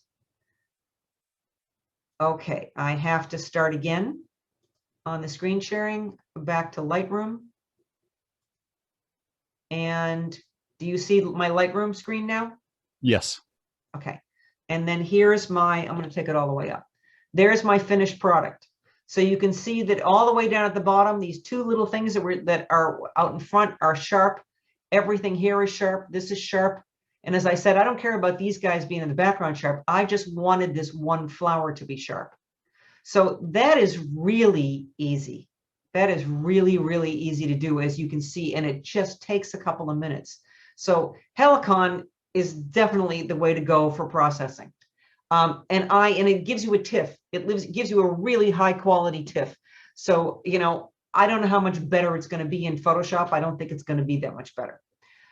okay, I have to start again on the screen sharing, back to Lightroom. And do you see my Lightroom screen now? Yes. Okay. And then here's my, I'm going to take it all the way up. There's my finished product. So you can see that all the way down at the bottom, these two little things that are out in front are sharp. Everything here is sharp. This is sharp. And as I said, I don't care about these guys being in the background sharp. I just wanted this one flower to be sharp. So that is really easy. That is really, really easy to do, as you can see, and it just takes a couple of minutes. So Helicon is definitely the way to go for processing. And it gives you a TIFF. It gives you a really high quality TIFF. So, you know, I don't know how much better it's going to be in Photoshop. I don't think it's going to be that much better.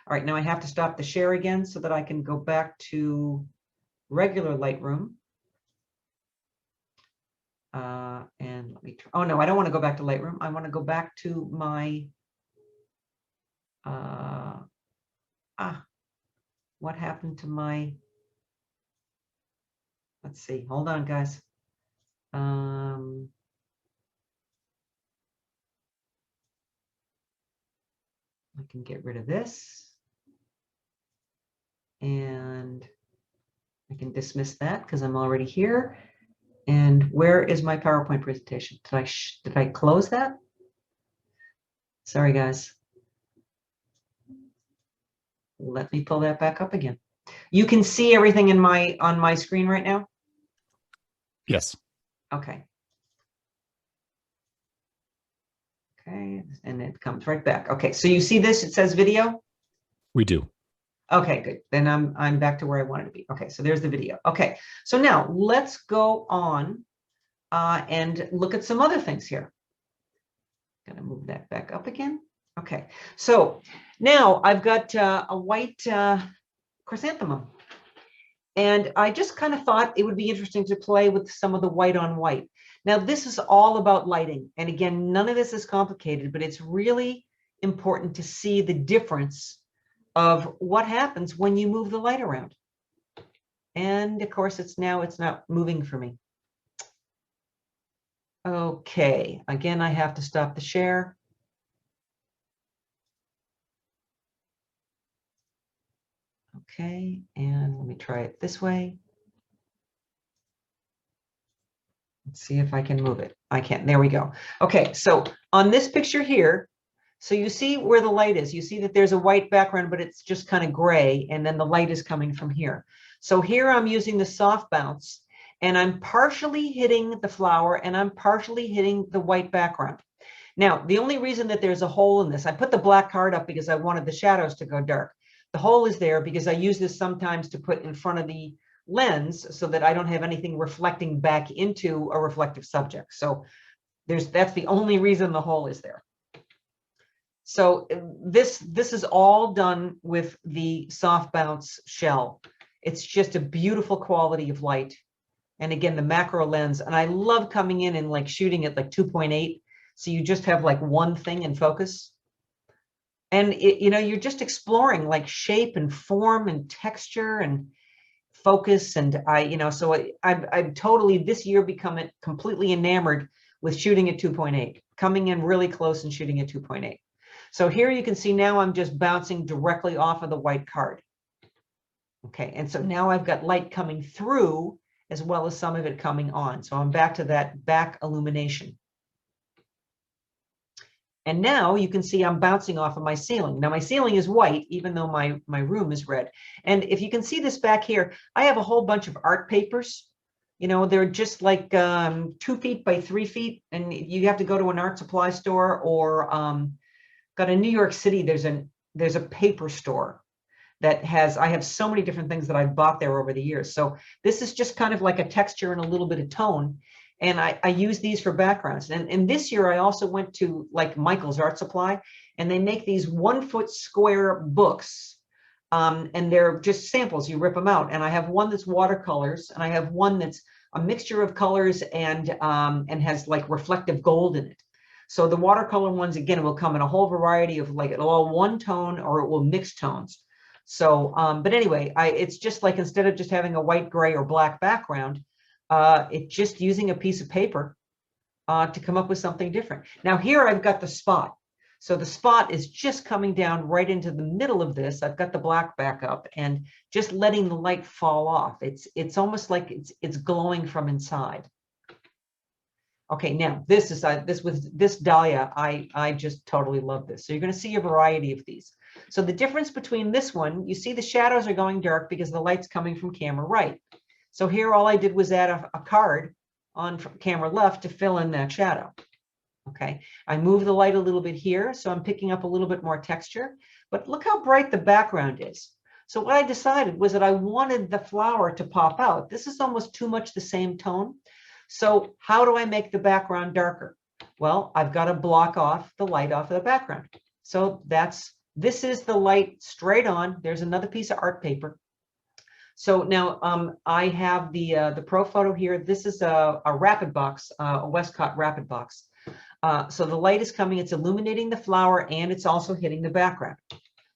All right, now I have to stop the share again so that I can go back to regular Lightroom. And let me try. Oh no, I don't want to go back to Lightroom. I want to go back to my what happened to my, let's see, hold on guys. I can get rid of this and I can dismiss that because I'm already here. And where is my PowerPoint presentation? Did I close that? Sorry, guys. Let me pull that back up again. You can see everything on my screen right now? Yes. Okay. Okay, and it comes right back. Okay, so you see this, it says video? We do. Okay, good. Then I'm back to where I wanted to be. Okay, so there's the video. Okay, so now let's go on and look at some other things here. Gonna move that back up again. Okay, so now I've got a white chrysanthemum. And I just kind of thought it would be interesting to play with some of the white on white. Now, this is all about lighting. And again, none of this is complicated, but it's really important to see the difference of what happens when you move the light around. And of course, it's not moving for me. Okay, again, I have to stop the share. Okay, and let me try it this way. Let's see if I can move it. I can't. There we go. Okay, so on this picture here, so you see where the light is. You see that there's a white background, but it's just kind of gray, and then the light is coming from here. So here I'm using the soft bounce, and I'm partially hitting the flower, and I'm partially hitting the white background. Now, the only reason that there's a hole in this, I put the black card up because I wanted the shadows to go dark. The hole is there because I use this sometimes to put in front of the lens so that I don't have anything reflecting back into a reflective subject. So that's the only reason the hole is there. So this is all done with the soft bounce shell. It's just a beautiful quality of light. And again, the macro lens, and I love coming in and like shooting at like 2.8. So you just have like one thing in focus. And you know, you're just exploring like shape and form and texture and focus. And I've totally this year become completely enamored with shooting at 2.8, coming in really close and shooting at 2.8. So here you can see now I'm just bouncing directly off of the white card. Okay, and so now I've got light coming through as well as some of it coming on. So I'm back to that back illumination. And now you can see I'm bouncing off of my ceiling. Now my ceiling is white, even though my room is red. And if you can see this back here, I have a whole bunch of art papers. You know, they're just like 2 feet by 3 feet. And you have to go to an art supply store or got in New York City, there's a paper store that I have so many different things that I've bought there over the years. So this is just kind of like a texture and a little bit of tone. And I use these for backgrounds. And this year I also went to like Michael's Art Supply, and they make these 1 foot square books. And they're just samples, you rip them out. And I have one that's watercolors, and I have one that's a mixture of colors and has like reflective gold in it. So the watercolor ones, again, will come in a whole variety of like it'll all one tone or it will mix tones. So, but anyway, it's just like instead of just having a white, gray, or black background, it's just using a piece of paper to come up with something different. Now here I've got the spot. So the spot is just coming down right into the middle of this. I've got the black back up and just letting the light fall off. It's almost like it's glowing from inside. Okay, now this dahlia, I just totally love this. So you're going to see a variety of these. So the difference between this one, you see the shadows are going dark because the light's coming from camera right. So here all I did was add a card on camera left to fill in that shadow. Okay, I move the light a little bit here, so I'm picking up a little bit more texture, but look how bright the background is. So what I decided was that I wanted the flower to pop out. This is almost too much the same tone. So how do I make the background darker? Well, I've got to block off the light off of the background. So this is the light straight on. There's another piece of art paper. So now I have the Pro Photo here. This is a rapid box, a Westcott rapid box. So the light is coming, it's illuminating the flower, and it's also hitting the background.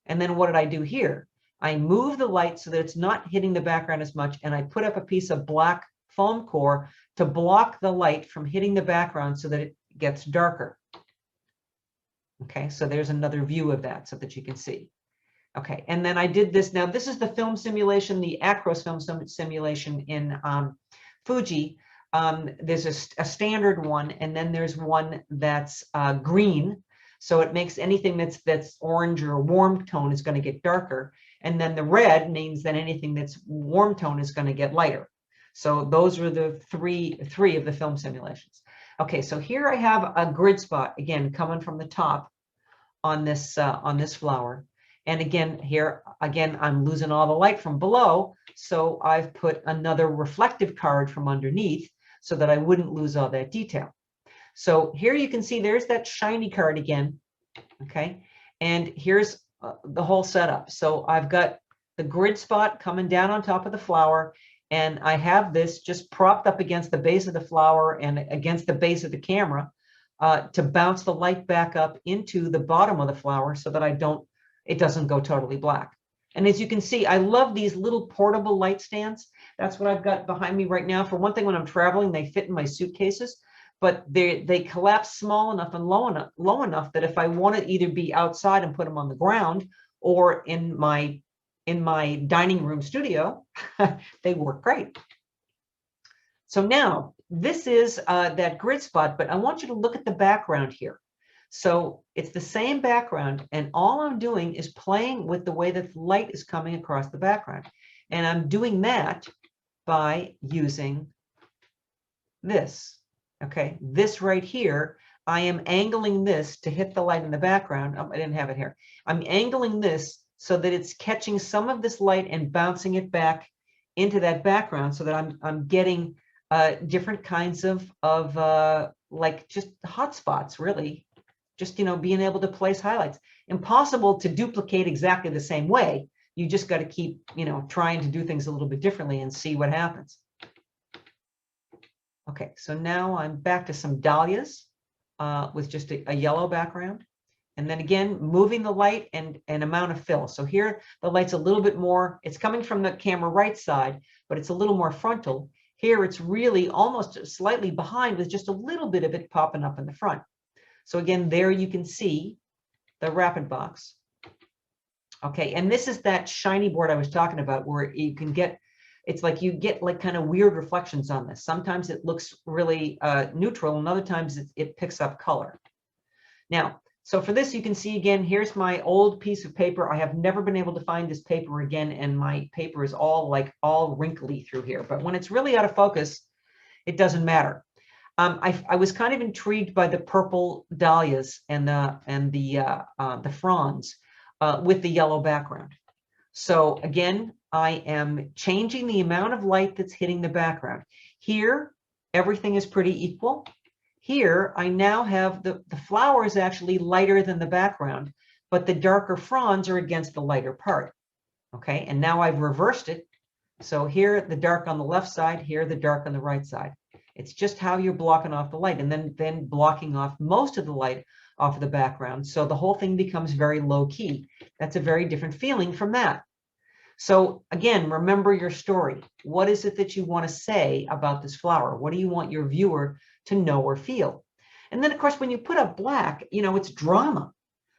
And then what did I do here? I move the light so that it's not hitting the background as much, and I put up a piece of black foam core to block the light from hitting the background so that it gets darker. Okay, so there's another view of that so that you can see. Okay, and then I did this. Now this is the film simulation, the Acros film simulation in Fuji. There's a standard one, and then there's one that's green. So it makes anything that's orange or warm tone is going to get darker. And then the red means that anything that's warm tone is going to get lighter. So those were the three of the film simulations. Okay, so here I have a grid spot, again, coming from the top on this flower. And again, here, again, I'm losing all the light from below. So I've put another reflective card from underneath so that I wouldn't lose all that detail. So here you can see there's that shiny card again. Okay, and here's the whole setup. So I've got the grid spot coming down on top of the flower, and I have this just propped up against the base of the flower and against the base of the camera to bounce the light back up into the bottom of the flower so that it doesn't go totally black. And as you can see, I love these little portable light stands. That's what I've got behind me right now. For one thing, when I'm traveling, they fit in my suitcases, but they collapse small enough and low enough that if I want to either be outside and put them on the ground or in my dining room studio, they work great. So now this is that grid spot, but I want you to look at the background here. So it's the same background, and all I'm doing is playing with the way that light is coming across the background. And I'm doing that by using this. Okay, this right here, I am angling this to hit the light in the background. Oh, I didn't have it here. I'm angling this so that it's catching some of this light and bouncing it back into that background so that I'm getting different kinds of like just hot spots, really. Just, being able to place highlights. Impossible to duplicate exactly the same way. You just got to keep, trying to do things a little bit differently and see what happens. Okay, so now I'm back to some dahlias with just a yellow background. And then again, moving the light and amount of fill. So here, the light's a little bit more, it's coming from the camera right side, but it's a little more frontal. Here, it's really almost slightly behind with just a little bit of it popping up in the front. So again, there you can see the rapid box. Okay, and this is that shiny board I was talking about where you can get, it's like you get like kind of weird reflections on this. Sometimes it looks really neutral, and other times it picks up color. Now, so for this, you can see again, here's my old piece of paper. I have never been able to find this paper again, and my paper is all wrinkly through here. But when it's really out of focus, it doesn't matter. I was kind of intrigued by the purple dahlias and the fronds with the yellow background. So again, I am changing the amount of light that's hitting the background. Here, everything is pretty equal. Here, I now have the flower is actually lighter than the background, but the darker fronds are against the lighter part. Okay, and now I've reversed it. So here, the dark on the left side, here, the dark on the right side. It's just how you're blocking off the light, and then blocking off most of the light off of the background. So the whole thing becomes very low key. That's a very different feeling from that. So again, remember your story. What is it that you want to say about this flower? What do you want your viewer to know or feel? And then of course, when you put up black, you know, it's drama.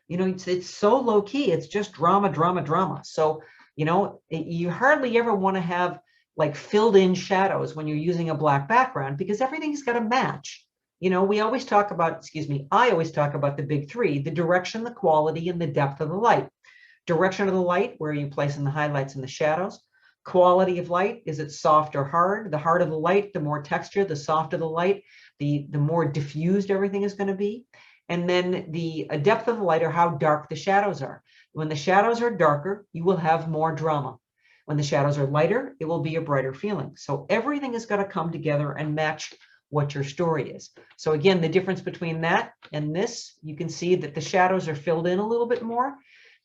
You know, it's so low key. It's just drama, drama, drama. So, you know, you hardly ever want to have like filled in shadows when you're using a black background, because everything's got to match. You know, we always talk about, excuse me, I always talk about the big three: the direction, the quality, and the depth of the light. Direction of the light, where you place in the highlights and the shadows. Quality of light, is it soft or hard? The harder the light, the more texture. The softer the light, the more diffused everything is going to be. And then the depth of the light, or how dark the shadows are. When the shadows are darker, you will have more drama. When the shadows are lighter, it will be a brighter feeling. So everything has got to come together and match what your story is. So again, the difference between that and this, you can see that the shadows are filled in a little bit more.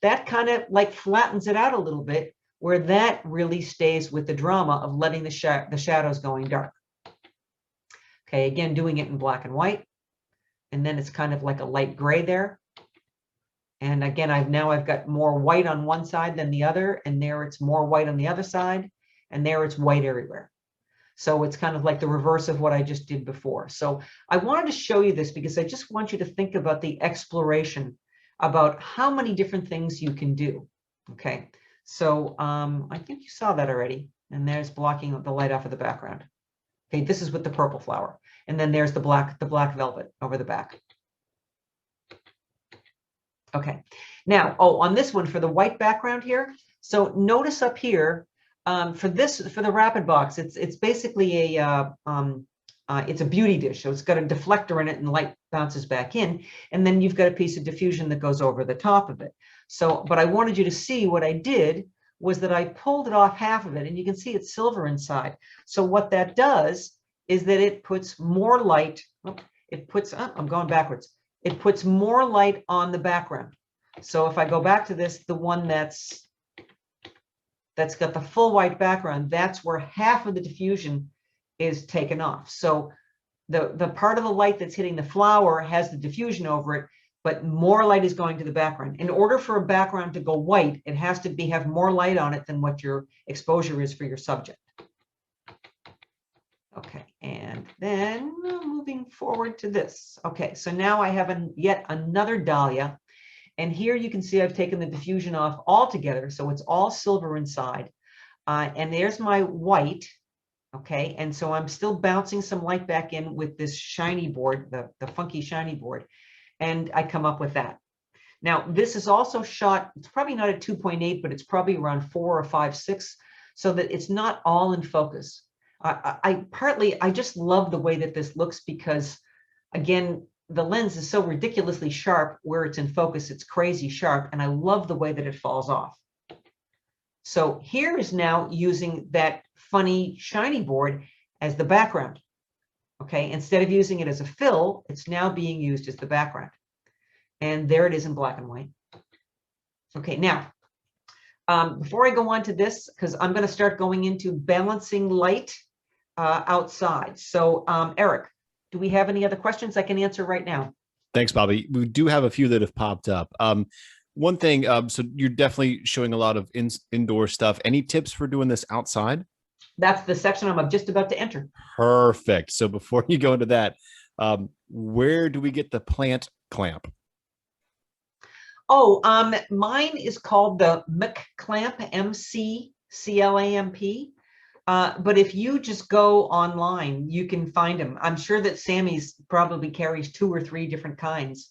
That kind of like flattens it out a little bit, where that really stays with the drama of letting the shadows going dark. Okay, again, doing it in black and white. And then it's kind of like a light gray there. And again, I've got more white on one side than the other, and there it's more white on the other side, and there it's white everywhere. So it's kind of like the reverse of what I just did before. So I wanted to show you this because I just want you to think about the exploration, about how many different things you can do. Okay, so I think you saw that already. And there's blocking the light off of the background. Okay, this is with the purple flower. And then there's the black velvet over the back. Okay, now, on this one for the white background here. So notice up here, for the rapid box, it's basically it's a beauty dish. So it's got a deflector in it, and light bounces back in. And then you've got a piece of diffusion that goes over the top of it. So, but I wanted you to see what I did was that I pulled it off half of it, and you can see it's silver inside. So what that does is that it puts more light. I'm going backwards. It puts more light on the background. So if I go back to this, the one that's got the full white background, that's where half of the diffusion is taken off. So the part of the light that's hitting the flower has the diffusion over it, but more light is going to the background. In order for a background to go white, it has to have more light on it than what your exposure is for your subject. Okay, and then moving forward to this. Okay, so now I have yet another dahlia. And here you can see I've taken the diffusion off altogether. So it's all silver inside. And there's my white. Okay, and so I'm still bouncing some light back in with this shiny board, the funky shiny board. And I come up with that. Now, this is also shot, it's probably not at 2.8, but it's probably around 4 or 5.6, so that it's not all in focus. I just love the way that this looks because, again, the lens is so ridiculously sharp. Where it's in focus, it's crazy sharp, and I love the way that it falls off. So here is now using that funny shiny board as the background. Okay, instead of using it as a fill, it's now being used as the background. And there it is in black and white. Okay, now, before I go on to this, because I'm going to start going into balancing light outside. So Eric, do we have any other questions I can answer right now? Thanks, Bobbi. We do have a few that have popped up. One thing, so you're definitely showing a lot of indoor stuff. Any tips for doing this outside? That's the section I'm just about to enter. Perfect. So before you go into that, where do we get the plant clamp? Oh, mine is called the McClamp, MCCLAMP. But if you just go online, you can find them. I'm sure that Samys probably carries 2 or 3 different kinds.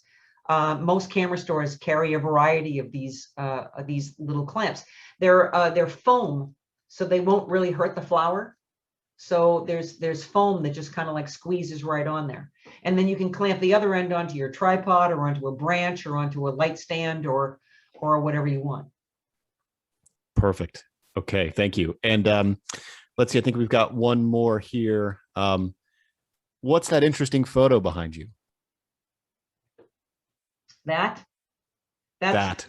Most camera stores carry a variety of these little clamps. They're foam, so they won't really hurt the flower. So there's foam that just kind of like squeezes right on there. And then you can clamp the other end onto your tripod or onto a branch or onto a light stand or whatever you want. Perfect. Okay, thank you. And let's see, I think we've got one more here. What's that interesting photo behind you? That's That.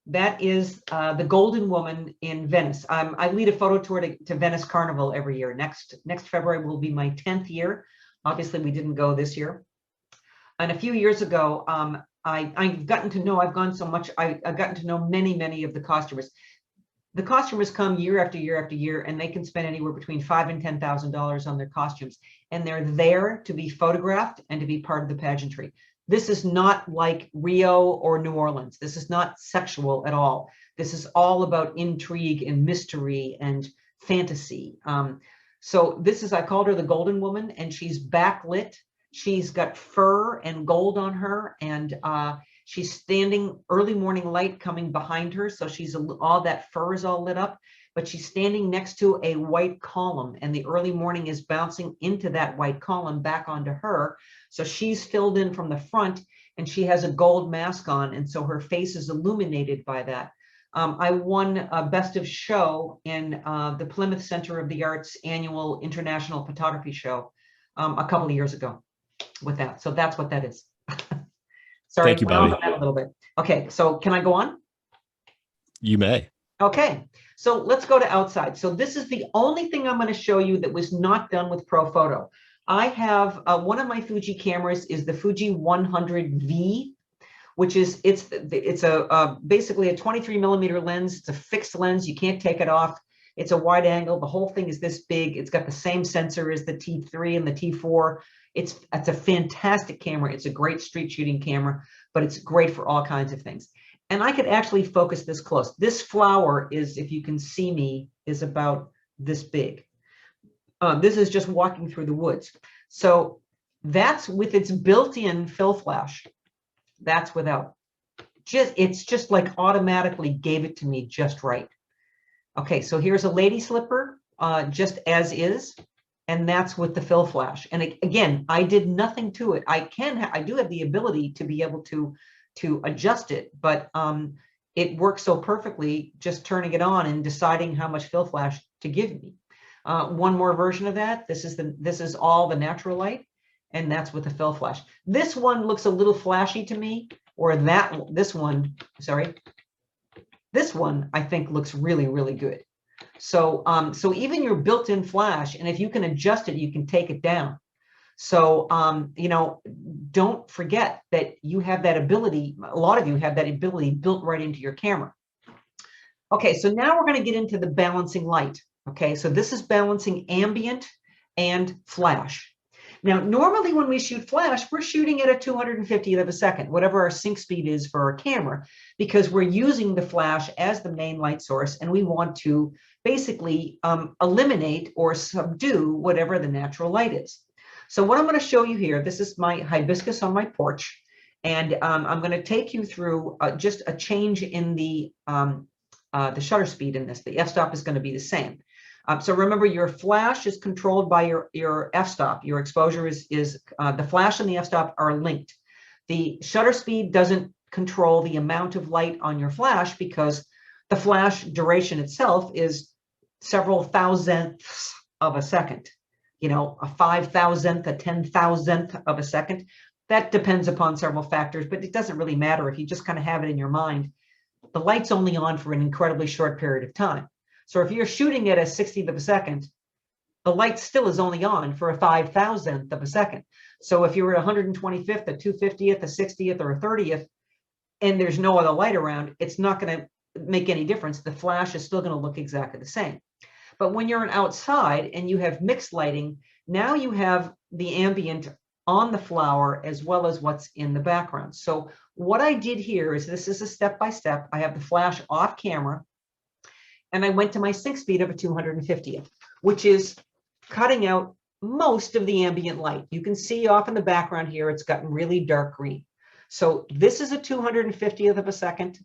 that is the Golden Woman in Venice. I lead a photo tour to Venice Carnival every year. Next February will be my 10th year. Obviously, we didn't go this year. And a few years ago, I've gotten to know, I've gone so much, I've gotten to know many of the costumers. The costumers come year after year after year, and they can spend anywhere between $5,000 and $10,000 on their costumes. And they're there to be photographed and to be part of the pageantry. This is not like Rio or New Orleans. This is not sexual at all. This is all about intrigue and mystery and fantasy. So this is, I called her the Golden Woman, and she's backlit. She's got fur and gold on her, and she's standing, early morning light coming behind her. So she's all that fur is all lit up, but she's standing next to a white column, and the early morning is bouncing into that white column back onto her. So she's filled in from the front, and she has a gold mask on, and so her face is illuminated by that. I won Best of Show in the Plymouth Center of the Arts annual International Photography Show a couple of years ago with that. So that's what that is. Sorry, Thank you, Bobbi. a little bit. Okay, so can I go on? You may. Okay, so let's go to outside. So this is the only thing I'm going to show you that was not done with ProPhoto. I have one of my Fuji cameras is the Fuji 100V, which is it's a basically a 23 millimeter lens. It's a fixed lens. You can't take it off. It's a wide angle. The whole thing is this big. It's got the same sensor as the T3 and the T4. It's a fantastic camera. It's a great street shooting camera, but it's great for all kinds of things. And I could actually focus this close. This flower is, if you can see me, is about this big. This is just walking through the woods. So that's with its built-in fill flash. That's without. It's just like automatically gave it to me just right. Okay, so here's a lady slipper, just as is. And that's with the fill flash. And again, I did nothing to it. I do have the ability to be able to adjust it, but it works so perfectly just turning it on and deciding how much fill flash to give me. One more version of that. This is all the natural light, and that's with the fill flash. This one looks a little flashy to me, or this one I think looks really good. So, so even your built-in flash, and if you can adjust it, you can take it down. So, you know, don't forget that you have that ability. A lot of you have that ability built right into your camera. Okay, so now we're going to get into the balancing light. Okay, so this is balancing ambient and flash. Now, normally when we shoot flash, we're shooting at a 250th of a second, whatever our sync speed is for our camera, because we're using the flash as the main light source, and we want to basically eliminate or subdue whatever the natural light is. So what I'm going to show you here, this is my hibiscus on my porch, and I'm going to take you through just a change in the shutter speed in this. The f-stop is going to be the same. So remember, your flash is controlled by your f-stop. Your exposure is the flash and the f-stop are linked. The shutter speed doesn't control the amount of light on your flash because the flash duration itself is several thousandths of a second. You know, a 5,000th, a 10,000th of a second. That depends upon several factors, but it doesn't really matter if you just kind of have it in your mind. The light's only on for an incredibly short period of time. So if you're shooting at a 60th of a second, the light still is only on for a 5,000th of a second. So if you're at 125th, a 250th, a 60th, or a 30th, and there's no other light around, it's not going to make any difference. The flash is still going to look exactly the same. But when you're outside and you have mixed lighting, now you have the ambient on the flower as well as what's in the background. So what I did here is, this is a step-by-step. I have the flash off camera, and I went to my sync speed of a 250th, which is cutting out most of the ambient light. You can see off in the background here, it's gotten really dark green. So this is a 250th of a second.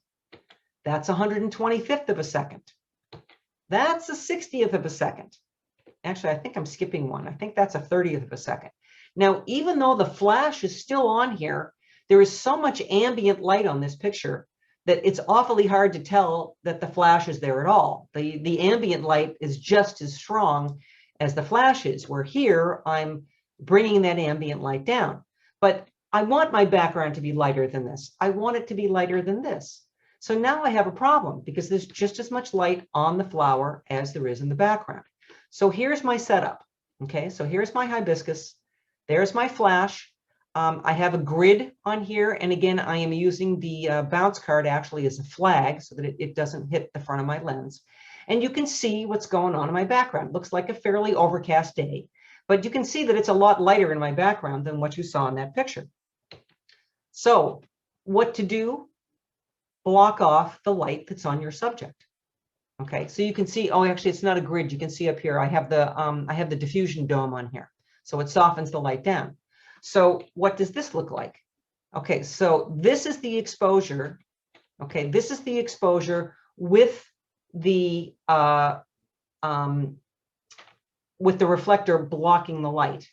That's 125th of a second. That's a 60th of a second. Actually, I think I'm skipping one. I think that's a 30th of a second. Now, even though the flash is still on here, there is so much ambient light on this picture that it's awfully hard to tell that the flash is there at all. The ambient light is just as strong as the flash is, where here I'm bringing that ambient light down. But I want my background to be lighter than this. I want it to be lighter than this. So now I have a problem because there's just as much light on the flower as there is in the background. So here's my setup. Okay, so here's my hibiscus. There's my flash. I have a grid on here. And again, I am using the bounce card actually as a flag so that it doesn't hit the front of my lens. And you can see what's going on in my background. It looks like a fairly overcast day, but you can see that it's a lot lighter in my background than what you saw in that picture. So what to do? Block off the light that's on your subject. Okay, so you can see, oh, actually it's not a grid. You can see up here, I have the diffusion dome on here. So it softens the light down. So what does this look like? Okay, so this is the exposure. Okay, this is the exposure with the reflector blocking the light.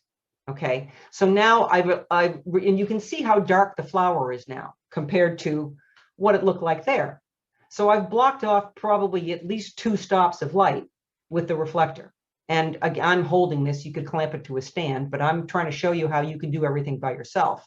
Okay, so now and you can see how dark the flower is now compared to what it looked like there. So I've blocked off probably at least 2 stops of light with the reflector. And again, I'm holding this, you could clamp it to a stand, but I'm trying to show you how you can do everything by yourself.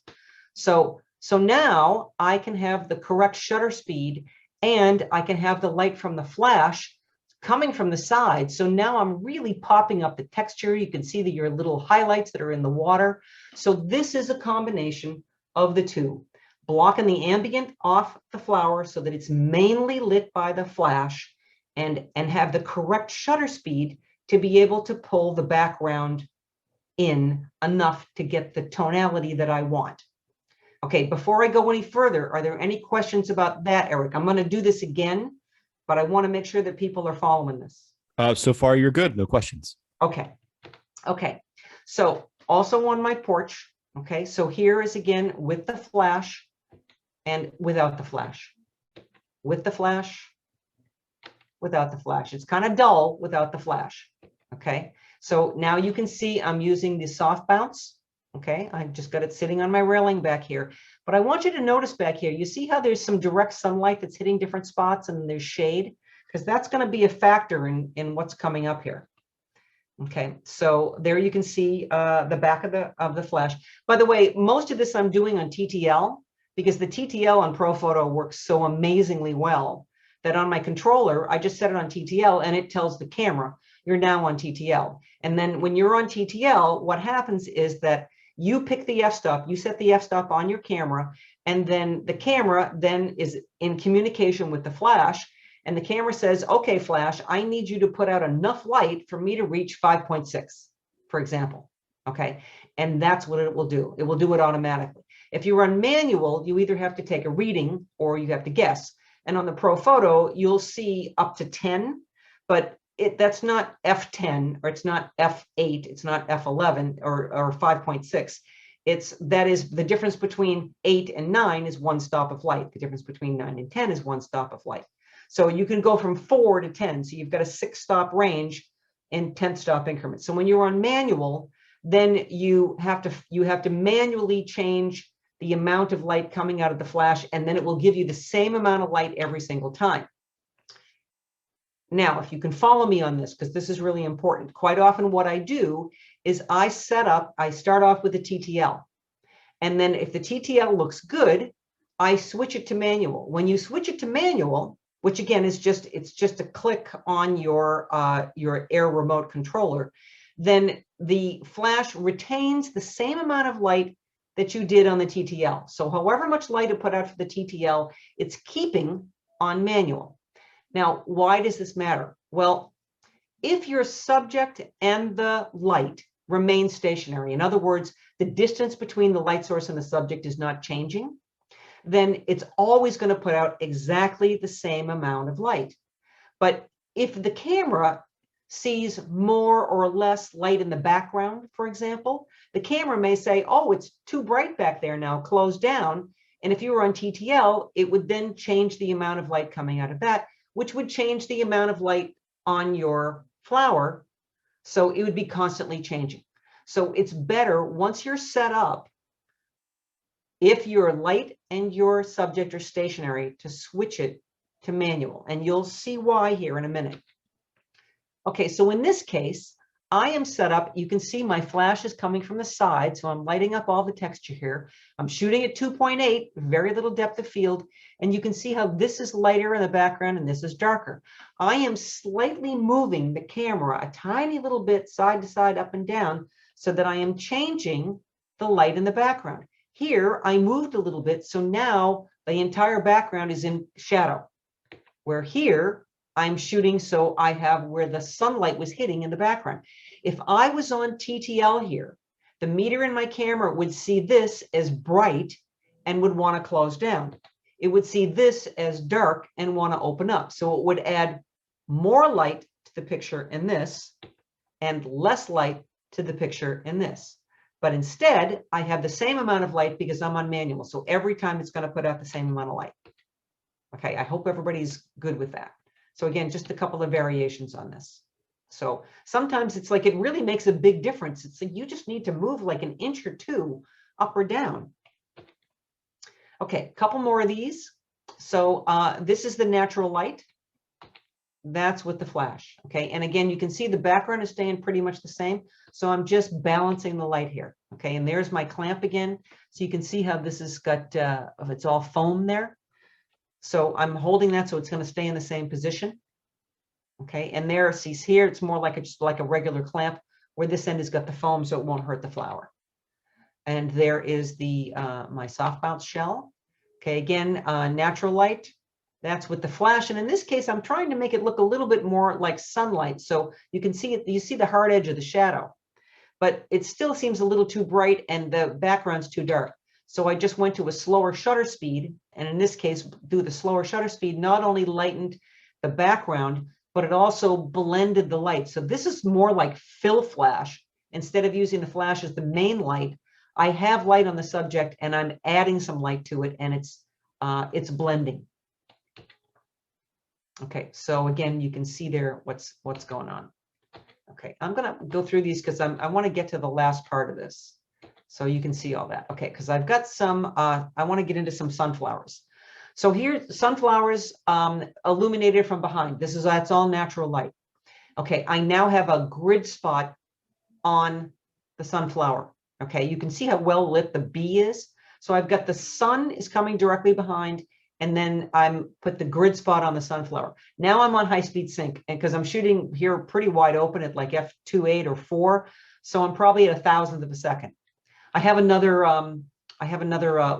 So now I can have the correct shutter speed and I can have the light from the flash coming from the side. So now I'm really popping up the texture. You can see that your little highlights that are in the water. So this is a combination of the two, blocking the ambient off the flower so that it's mainly lit by the flash and have the correct shutter speed to be able to pull the background in enough to get the tonality that I want. Okay, before I go any further, are there any questions about that, Eric? I'm going to do this again, but I want to make sure that people are following this. So far, you're good. No questions. Okay. Okay. So also on my porch. Okay. So here is again with the flash and without the flash. With the flash, without the flash. It's kind of dull without the flash. Okay. So now you can see I'm using the soft bounce. Okay. I've just got it sitting on my railing back here. But I want you to notice back here, you see how there's some direct sunlight that's hitting different spots and there's shade? Because that's going to be a factor in what's coming up here. Okay, so there you can see the back of the flash. By the way, most of this I'm doing on TTL because the TTL on ProPhoto works so amazingly well that on my controller, I just set it on TTL and it tells the camera, you're now on TTL. And then when you're on TTL, what happens is that you pick the f-stop, you set the f-stop on your camera, and then the camera then is in communication with the flash, and the camera says, okay, flash, I need you to put out enough light for me to reach 5.6, for example, okay? And that's what it will do. It will do it automatically. If you run manual, you either have to take a reading or you have to guess. And on the ProPhoto, you'll see up to 10, but that's not F10 or it's not F8, it's not F11 or 5.6. That is the difference between 8 and 9 is 1 stop of light. The difference between 9 and 10 is 1 stop of light. So you can go from 4 to 10. So you've got a 6-stop range in 10th stop increments. So when you're on manual, then you have to manually change the amount of light coming out of the flash, and then it will give you the same amount of light every single time. Now, if you can follow me on this, because this is really important, quite often what I do is I start off with a TTL. And then if the TTL looks good, I switch it to manual. When you switch it to manual, which again is it's just a click on your Air remote controller, then the flash retains the same amount of light that you did on the TTL. So however much light it put out for the TTL, it's keeping on manual. Now, why does this matter? Well, if your subject and the light remain stationary, in other words, the distance between the light source and the subject is not changing, then it's always going to put out exactly the same amount of light. But if the camera sees more or less light in the background, for example, the camera may say, oh, it's too bright back there now, close down. And if you were on TTL, it would then change the amount of light coming out of that, which would change the amount of light on your flower. So it would be constantly changing. So it's better once you're set up, if your light and your subject are stationary, to switch it to manual. And you'll see why here in a minute. Okay, so in this case, I am set up. You can see my flash is coming from the side. So I'm lighting up all the texture here. I'm shooting at 2.8, very little depth of field. And you can see how this is lighter in the background and this is darker. I am slightly moving the camera a tiny little bit side to side, up and down, so that I am changing the light in the background. Here, I moved a little bit. So now the entire background is in shadow. Where here, I'm shooting so I have where the sunlight was hitting in the background. If I was on TTL here, the meter in my camera would see this as bright and would want to close down. It would see this as dark and want to open up. So it would add more light to the picture in this and less light to the picture in this. But instead, I have the same amount of light because I'm on manual. So every time it's going to put out the same amount of light. Okay, I hope everybody's good with that. So again, just a couple of variations on this. So sometimes it's like it really makes a big difference. It's like you just need to move like an inch or two up or down. Okay, a couple more of these. So this is the natural light. That's with the flash. Okay, and again, you can see the background is staying pretty much the same. So I'm just balancing the light here. Okay, and there's my clamp again. So you can see how this has got, it's all foam there. So I'm holding that so it's going to stay in the same position. Okay, and there, see here, it's more like just like a regular clamp, where this end has got the foam so it won't hurt the flower. And there is the my soft bounce shell. Okay, again, natural light. That's with the flash. And in this case, I'm trying to make it look a little bit more like sunlight. So you can see it, you see the hard edge of the shadow, but it still seems a little too bright and the background's too dark. So I just went to a slower shutter speed. And in this case, through the slower shutter speed, not only lightened the background, but it also blended the light. So this is more like fill flash. Instead of using the flash as the main light, I have light on the subject and I'm adding some light to it, and it's blending. Okay, so again, you can see there what's going on. Okay, I'm gonna go through these because I want to get to the last part of this. So you can see all that. Okay, because I've got some, I want to get into some sunflowers. So here, sunflowers illuminated from behind. That's all natural light. Okay, I now have a grid spot on the sunflower. Okay, you can see how well lit the bee is. So I've got the sun is coming directly behind, and then I'm put the grid spot on the sunflower. Now I'm on high speed sync, and because I'm shooting here pretty wide open at like f2.8 or 4, so I'm probably at 1,000th of a second. I have another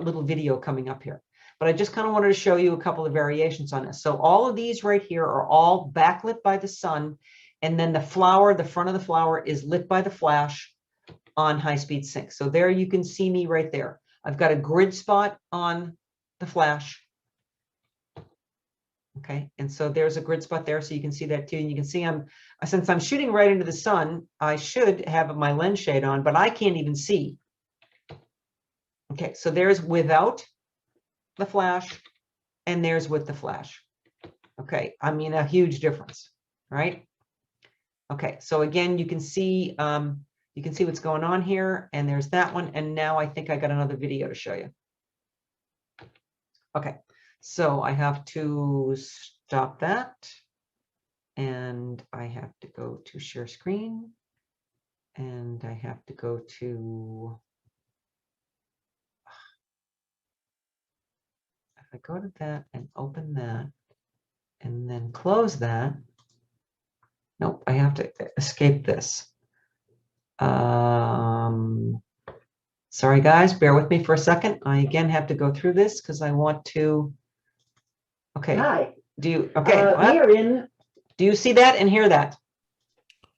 little video coming up here, but I just kind of wanted to show you a couple of variations on this. So all of these right here are all backlit by the sun, and then the flower, the front of the flower is lit by the flash on high speed sync. So there you can see me right there. I've got a grid spot on the flash. Okay, and so there's a grid spot there, so you can see that too. And you can see since I'm shooting right into the sun, I should have my lens shade on, but I can't even see. Okay, so there's without the flash, and there's with the flash. Okay, I mean a huge difference, right? Okay, so again, you can see what's going on here, and there's that one. And now I think I got another video to show you. Okay, so I have to stop that, and I have to go to share screen, and I have to go to, if I go to that and open that, and then close that, nope, I have to escape this. Sorry guys, bear with me for a second. I again have to go through this because I want to. Okay. Hi. Do you? Okay. We are in. Do you see that and hear that?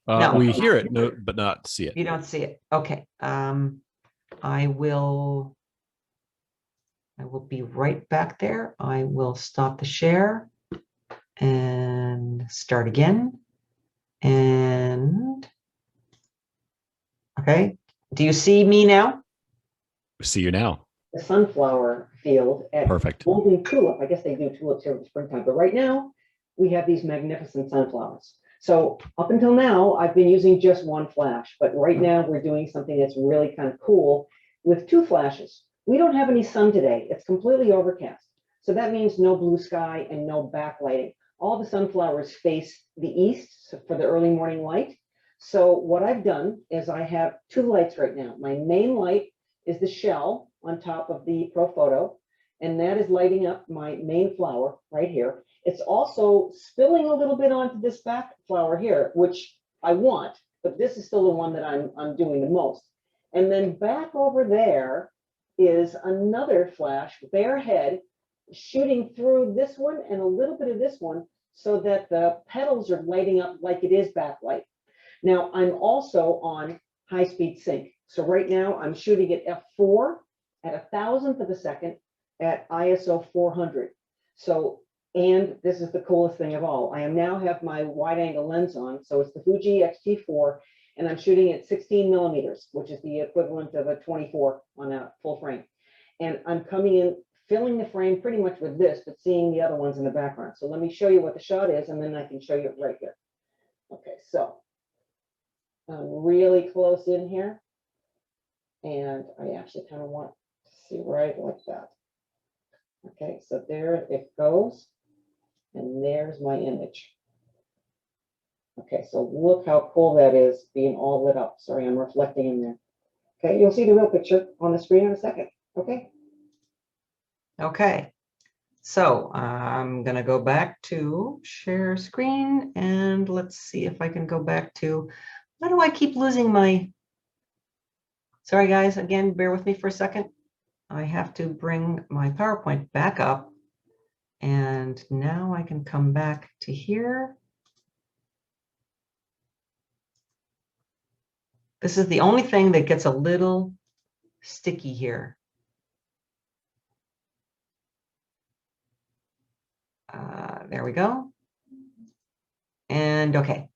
No. We hear it, no, but not see it. You don't see it. Okay. I will be right back there. I will stop the share and start again. And okay. Do you see me now? See you now. The sunflower field at Perfect. Golden Tulip. I guess they do tulips here in the springtime, but right now we have these magnificent sunflowers. So up until now, I've been using just one flash, but right now we're doing something that's really kind of cool with 2 flashes. We don't have any sun today. It's completely overcast. So that means no blue sky and no backlighting. All the sunflowers face the east for the early morning light. So what I've done is I have two lights right now. My main light is the shell on top of the ProPhoto, and that is lighting up my main flower right here. It's also spilling a little bit onto this back flower here, which I want, but this is still the one that I'm doing the most. And then back over there is another flash, bare head, shooting through this one and a little bit of this one so that the petals are lighting up like it is backlight. Now I'm also on high-speed sync. So right now I'm shooting at f4 at 1,000th of a second at ISO 400. So, and this is the coolest thing of all. I am now have my wide angle lens on. So it's the Fuji X-T4 and I'm shooting at 16 millimeters, which is the equivalent of a 24 on a full frame. And I'm coming in, filling the frame pretty much with this, but seeing the other ones in the background. So let me show you what the shot is, and then I can show you it right here. Okay, so I'm really close in here. And I actually kind of want to see right like that. Okay, so there it goes. And there's my image. Okay, so look how cool that is being all lit up. Sorry, I'm reflecting in there. Okay, you'll see the real picture on the screen in a second. Okay. Okay. So I'm going to go back to share screen and let's see if I can go back to, why do I keep losing my, sorry guys, again, bear with me for a second. I have to bring my PowerPoint back up and now I can come back to here. This is the only thing that gets a little sticky here. There we go. And okay.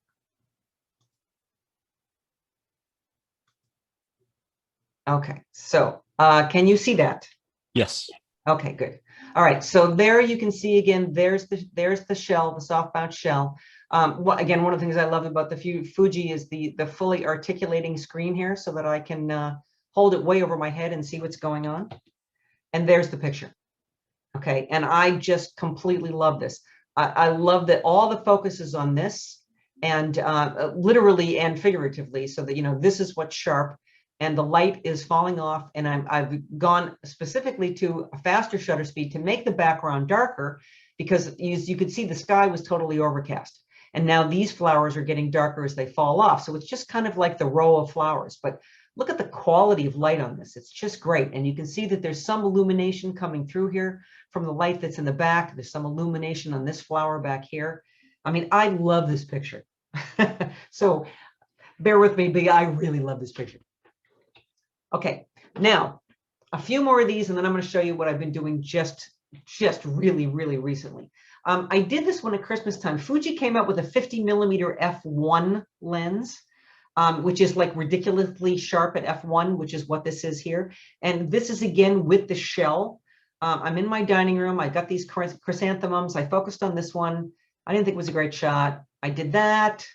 Okay, so can you see that? Yes. Okay, good. All right, so there you can see again, there's the shell, the soft bounce shell. Again, one of the things I love about the Fuji is the fully articulating screen here so that I can hold it way over my head and see what's going on. And there's the picture. Okay, and I just completely love this. I love that all the focus is on this and literally and figuratively so that, you know, this is what's sharp and the light is falling off. And I've gone specifically to a faster shutter speed to make the background darker because you could see the sky was totally overcast. And now these flowers are getting darker as they fall off. So it's just kind of like the row of flowers. But look at the quality of light on this. It's just great. And you can see that there's some illumination coming through here from the light that's in the back. There's some illumination on this flower back here. I mean, I love this picture. So bear with me, but I really love this picture. Okay, now a few more of these, and then I'm going to show you what I've been doing just really, really recently. I did this one at Christmas time. Fuji came out with a 50 millimeter f1 lens. Which is like ridiculously sharp at f1, which is what this is here. And this is again with the shell. I'm in my dining room. I got these chrysanthemums. I focused on this one. I didn't think it was a great shot. I did that.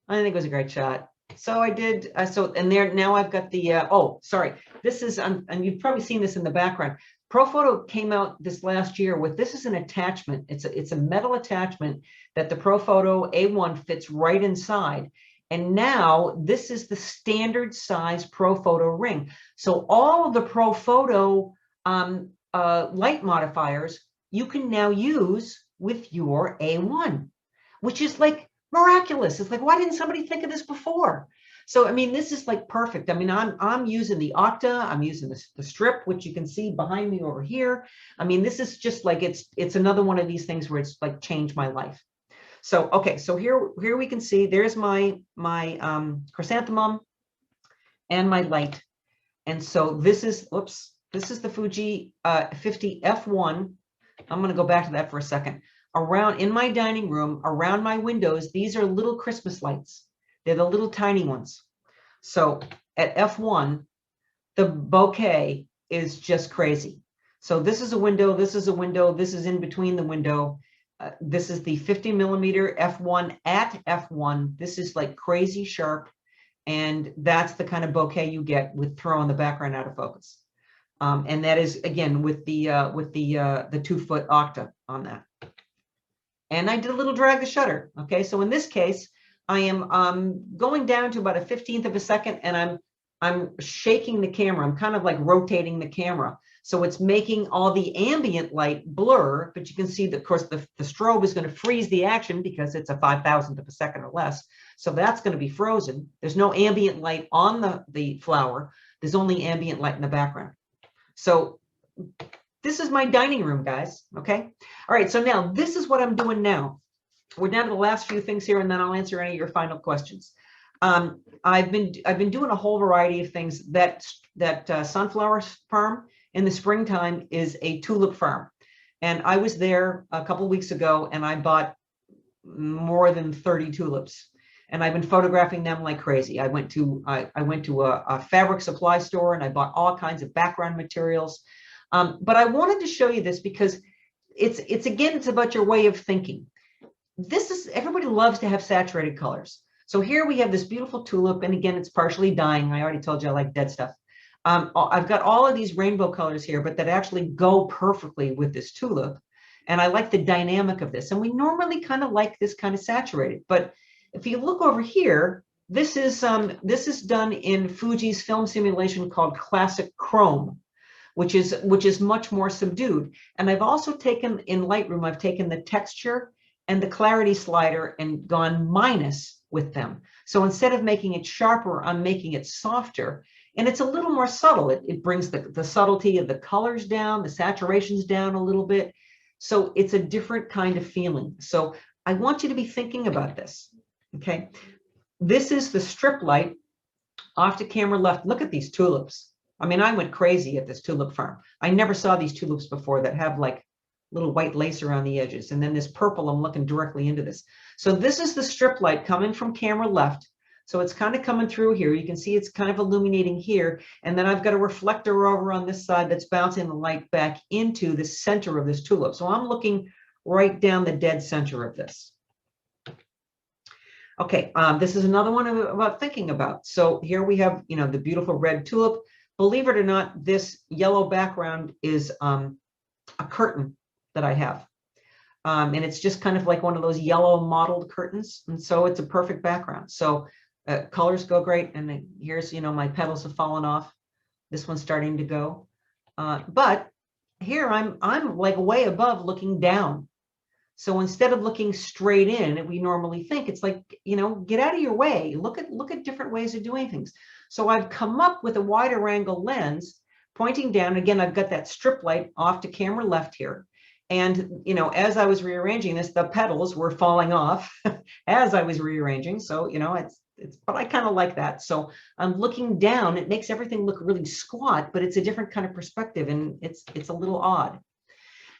I didn't think it was a great shot. So I did. And there now I've got the, oh, sorry. This is, and you've probably seen this in the background. ProPhoto came out this last year with, this is an attachment. It's a metal attachment that the ProPhoto A1 fits right inside. And now this is the standard size ProPhoto ring. So all of the ProPhoto light modifiers you can now use with your A1, which is like miraculous. It's like, why didn't somebody think of this before? So, I mean, this is like perfect. I mean, I'm using the Octa, I'm using the strip, which you can see behind me over here. I mean, this is just like, it's another one of these things where it's like changed my life. So, okay, so here we can see there's my chrysanthemum and my light. And so this is, oops, this is the Fuji 50 f1. I'm going to go back to that for a second. Around in my dining room, around my windows, these are little Christmas lights. They're the little tiny ones. So at f1, the bouquet is just crazy. So this is a window, this is a window, this is in between the window. This is the 50 millimeter f1 at f1. This is like crazy sharp. And that's the kind of bouquet you get with throwing the background out of focus. And that is, again, with the 2-foot Octa on that. And I did a little drag the shutter. Okay, so in this case, I am going down to about a 15th of a second, and I'm shaking the camera. I'm kind of like rotating the camera. So it's making all the ambient light blur, but you can see that, of course, the strobe is going to freeze the action because it's a 5,000th of a second or less. So that's going to be frozen. There's no ambient light on the flower. There's only ambient light in the background. So this is my dining room, guys. Okay. All right. So now this is what I'm doing now. We're down to the last few things here, and then I'll answer any of your final questions. I've been doing a whole variety of things. That sunflower farm in the springtime is a tulip farm, and I was there a couple of weeks ago, and I bought more than 30 tulips, and I've been photographing them like crazy. I went to a fabric supply store, and I bought all kinds of background materials. But I wanted to show you this because it's about your way of thinking. Everybody loves to have saturated colors. So here we have this beautiful tulip, and again, it's partially dying. I already told you I like dead stuff. I've got all of these rainbow colors here, but that actually go perfectly with this tulip. And I like the dynamic of this. And we normally kind of like this kind of saturated. But if you look over here, this is done in Fuji's film simulation called Classic Chrome, which is much more subdued. And I've also taken in Lightroom, I've taken the texture and the clarity slider and gone minus with them. So instead of making it sharper, I'm making it softer. And it's a little more subtle. It brings the subtlety of the colors down, the saturations down a little bit. So it's a different kind of feeling. So I want you to be thinking about this, okay? This is the strip light off to camera left. Look at these tulips. I mean, I went crazy at this tulip farm. I never saw these tulips before that have like little white lace around the edges. And then this purple, I'm looking directly into this. So this is the strip light coming from camera left. So it's kind of coming through here. You can see it's kind of illuminating here. And then I've got a reflector over on this side that's bouncing the light back into the center of this tulip. So I'm looking right down the dead center of this. Okay, this is another one about thinking about. So here we have, the beautiful red tulip. Believe it or not, this yellow background is a curtain that I have. And it's just kind of like one of those yellow mottled curtains. And so it's a perfect background. So colors go great. And then here's, my petals have fallen off. This one's starting to go. But here I'm like way above looking down. So instead of looking straight in, we normally think it's like, get out of your way. Look at different ways of doing things. So I've come up with a wider angle lens pointing down. Again, I've got that strip light off to camera left here. And, as I was rearranging this, the petals were falling off as I was rearranging. So, but I kind of like that. So I'm looking down. It makes everything look really squat, but it's a different kind of perspective, and it's a little odd.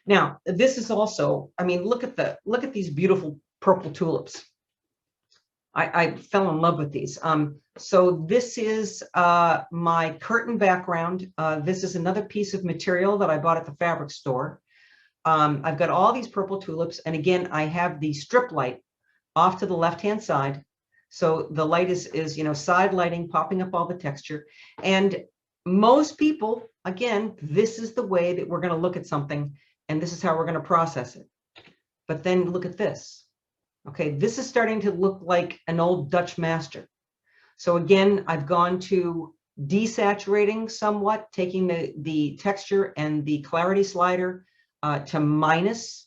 Now, this is also, I mean, look at these beautiful purple tulips. I fell in love with these. So this is my curtain background. This is another piece of material that I bought at the fabric store. I've got all these purple tulips. And again, I have the strip light off to the left-hand side. So the light is side lighting, popping up all the texture. And most people, again, this is the way that we're going to look at something, and this is how we're going to process it. But then look at this. Okay, this is starting to look like an old Dutch master. So again, I've gone to desaturating somewhat, taking the texture and the clarity slider to minus,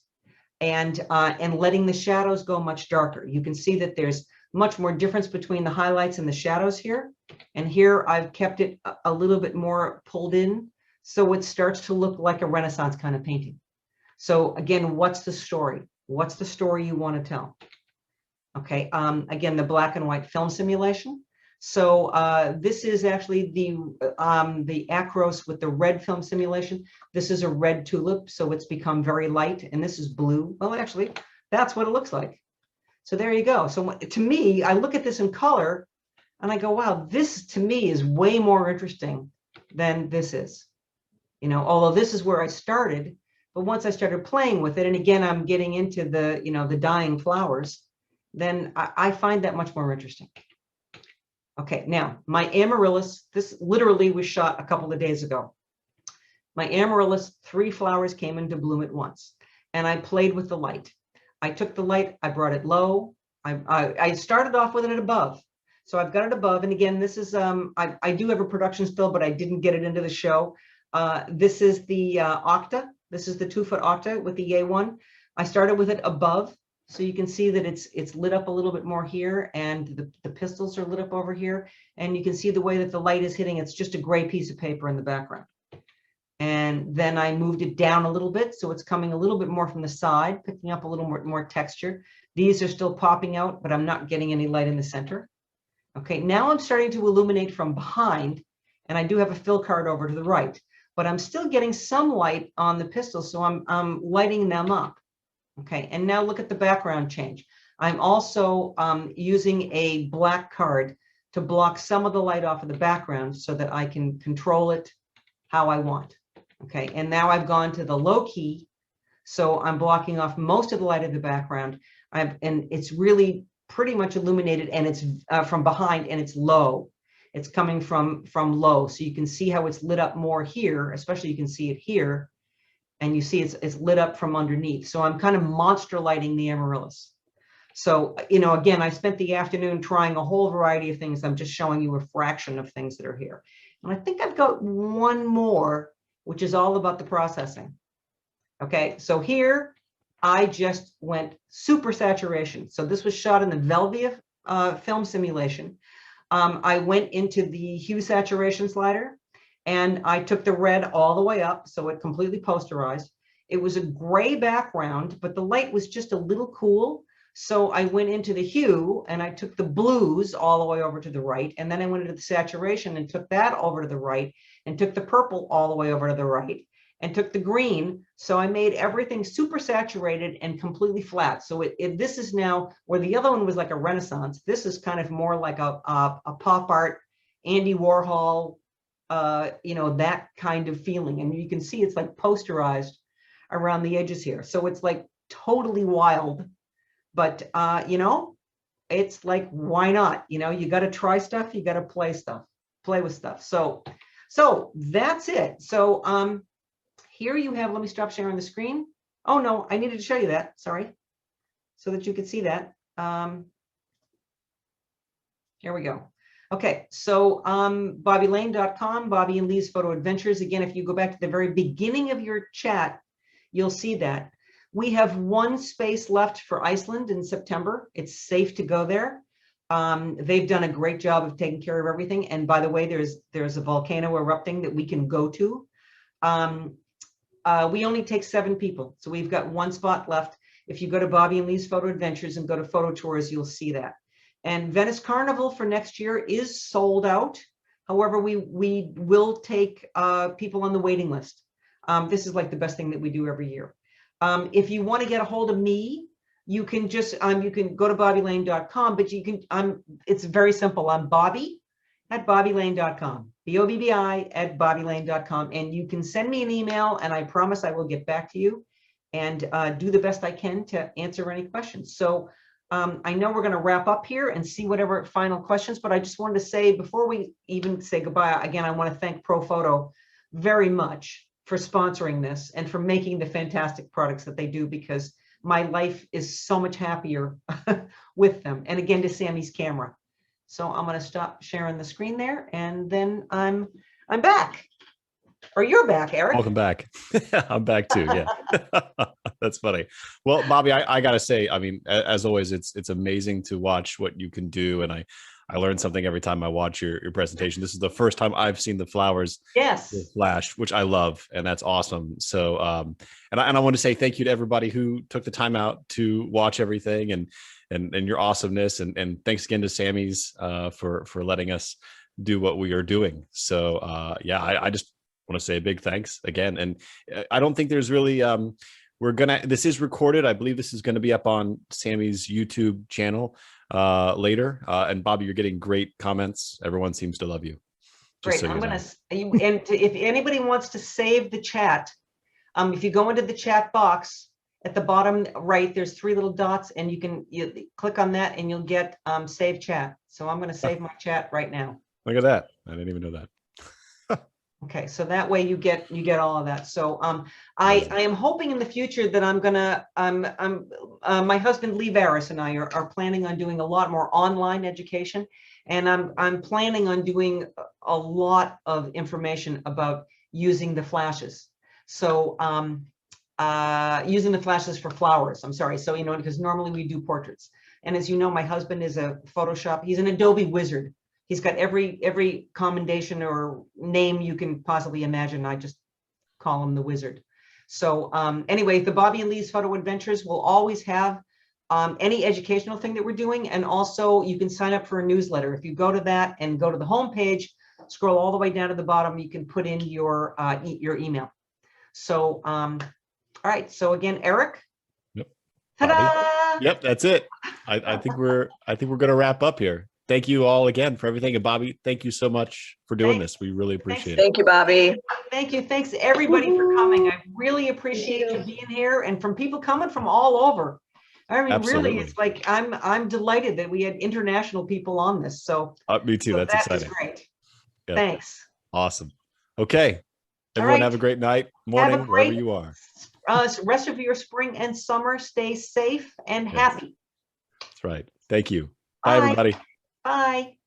and letting the shadows go much darker. You can see that there's much more difference between the highlights and the shadows here. And here I've kept it a little bit more pulled in, so it starts to look like a Renaissance kind of painting. So again, what's the story? What's the story you want to tell? Okay, again, the black and white film simulation. So this is actually the Acros with the red film simulation. This is a red tulip, so it's become very light, and this is blue. Well, actually, that's what it looks like. So there you go. So to me, I look at this in color, and I go, wow, this to me is way more interesting than this is. Although this is where I started, but once I started playing with it, and again, I'm getting into the dying flowers, then I find that much more interesting. Okay, now my amaryllis, this literally was shot a couple of days ago. My amaryllis, 3 flowers came into bloom at once, and I played with the light. I took the light, I brought it low, I started off with it above. So I've got it above. And again, this is, I do have a production still, but I didn't get it into the show. This is the Octa. This is the 2-foot Octa with the A1. I started with it above. So you can see that it's lit up a little bit more here, and the pistils are lit up over here. And you can see the way that the light is hitting. It's just a gray piece of paper in the background. And then I moved it down a little bit, so it's coming a little bit more from the side, picking up a little more texture. These are still popping out, but I'm not getting any light in the center. Okay, now I'm starting to illuminate from behind, and I do have a fill card over to the right, but I'm still getting some light on the pistils, so I'm lighting them up. Okay, and now look at the background change. I'm also using a black card to block some of the light off of the background so that I can control it how I want. Okay, and now I've gone to the low key, so I'm blocking off most of the light of the background. And it's really pretty much illuminated, and it's from behind, and it's low. It's coming from low, so you can see how it's lit up more here, especially you can see it here, and you see it's lit up from underneath. So I'm kind of monster lighting the amaryllis. So, you know, again, I spent the afternoon trying a whole variety of things. I'm just showing you a fraction of things that are here. And I think I've got one more, which is all about the processing. Okay, so here I just went super saturation. So this was shot in the Velvia film simulation. I went into the hue saturation slider, and I took the red all the way up, so it completely posterized. It was a gray background, but the light was just a little cool. So I went into the hue, and I took the blues all the way over to the right, and then I went into the saturation and took that over to the right, and took the purple all the way over to the right, and took the green. So I made everything super saturated and completely flat. So this is now where the other one was like a Renaissance. This is kind of more like a pop art, Andy Warhol, you know, that kind of feeling. And you can see it's like posterized around the edges here. So it's like totally wild, but you know, it's like, why not? You know, you got to try stuff, you got to play with stuff. So that's it. So here you have, let me stop sharing the screen. Oh no, I needed to show you that, sorry, so that you could see that. Here we go. Okay, so BobbiLane.com, Bobbi and Lee's Photo Adventures. Again, if you go back to the very beginning of your chat, you'll see that. We have one space left for Iceland in September. It's safe to go there. They've done a great job of taking care of everything. And by the way, there's a volcano erupting that we can go to. We only take 7 people, so we've got one spot left. If you go to Bobbi and Lee's Photo Adventures and go to Photo Tours, you'll see that. And Venice Carnival for next year is sold out. However, we will take people on the waiting list. This is like the best thing that we do every year. If you want to get a hold of me, you can just you can go to BobbiLane.com, but you can it's very simple. I'm Bobbi at BobbiLane.com, BOBBI at BobbiLane.com, and you can send me an email, and I promise I will get back to you and do the best I can to answer any questions. So I know we're going to wrap up here and see whatever final questions, but I just wanted to say, before we even say goodbye, again, I want to thank ProPhoto very much for sponsoring this and for making the fantastic products that they do, because my life is so much happier with them. And again, to Samy's camera. So I'm going to stop sharing the screen there, and then I'm back. Or you're back, Eric. Welcome back. I'm back too. Yeah, that's funny. Well, Bobbi, I gotta say, I mean, as always, it's amazing to watch what you can do, and I learn something every time I watch your presentation. This is the first time I've seen the flowers, yes, flash, which I love, and that's awesome. So, and I want to say thank you to everybody who took the time out to watch everything, and your awesomeness, and thanks again to Samys for letting us do what we are doing. So, yeah, I just want to say a big thanks again. And I don't think there's really this is recorded. I believe this is going to be up on Samy's YouTube channel later. And Bobbi, you're getting great comments. Everyone seems to love you. Great. So I'm going to, and if anybody wants to save the chat, if you go into the chat box at the bottom right, there's 3 little dots, and you click on that and you'll get save chat. So I'm going to save my chat right now. Look at that. I didn't even know that. Okay, so that way you get all of that. So I am hoping in the future that I'm gonna my husband Lee Varus and I are planning on doing a lot more online education, and I'm planning on doing a lot of information about using the flashes. So using the flashes for flowers. I'm sorry. So because normally we do portraits, and as you know, my husband is a Photoshop. He's an Adobe wizard. He's got every commendation or name you can possibly imagine. I just call him the wizard. So anyway, the Bobbi and Lee's Photo Adventures will always have any educational thing that we're doing. And also you can sign up for a newsletter. If you go to that and go to the home page, scroll all the way down to the bottom, you can put in your email. So, all right. So again, Eric. Yep. Ta-da! Yep, that's it. I think we're going to wrap up here. Thank you all again for everything. And Bobbi, thank you so much for doing this. We really appreciate it. Thank you, Bobbi. Thank you. Thanks everybody for coming. I really appreciate you being here, and from people coming from all over. I mean, Absolutely. really, it's like I'm delighted that we had international people on this. So me too. so That's exciting. Great. Yep. Thanks. Awesome. Okay. Everyone have a great night, morning, wherever you are. Rest of your spring and summer. Stay safe and happy. That's right. Thank you. Bye, everybody. Bye.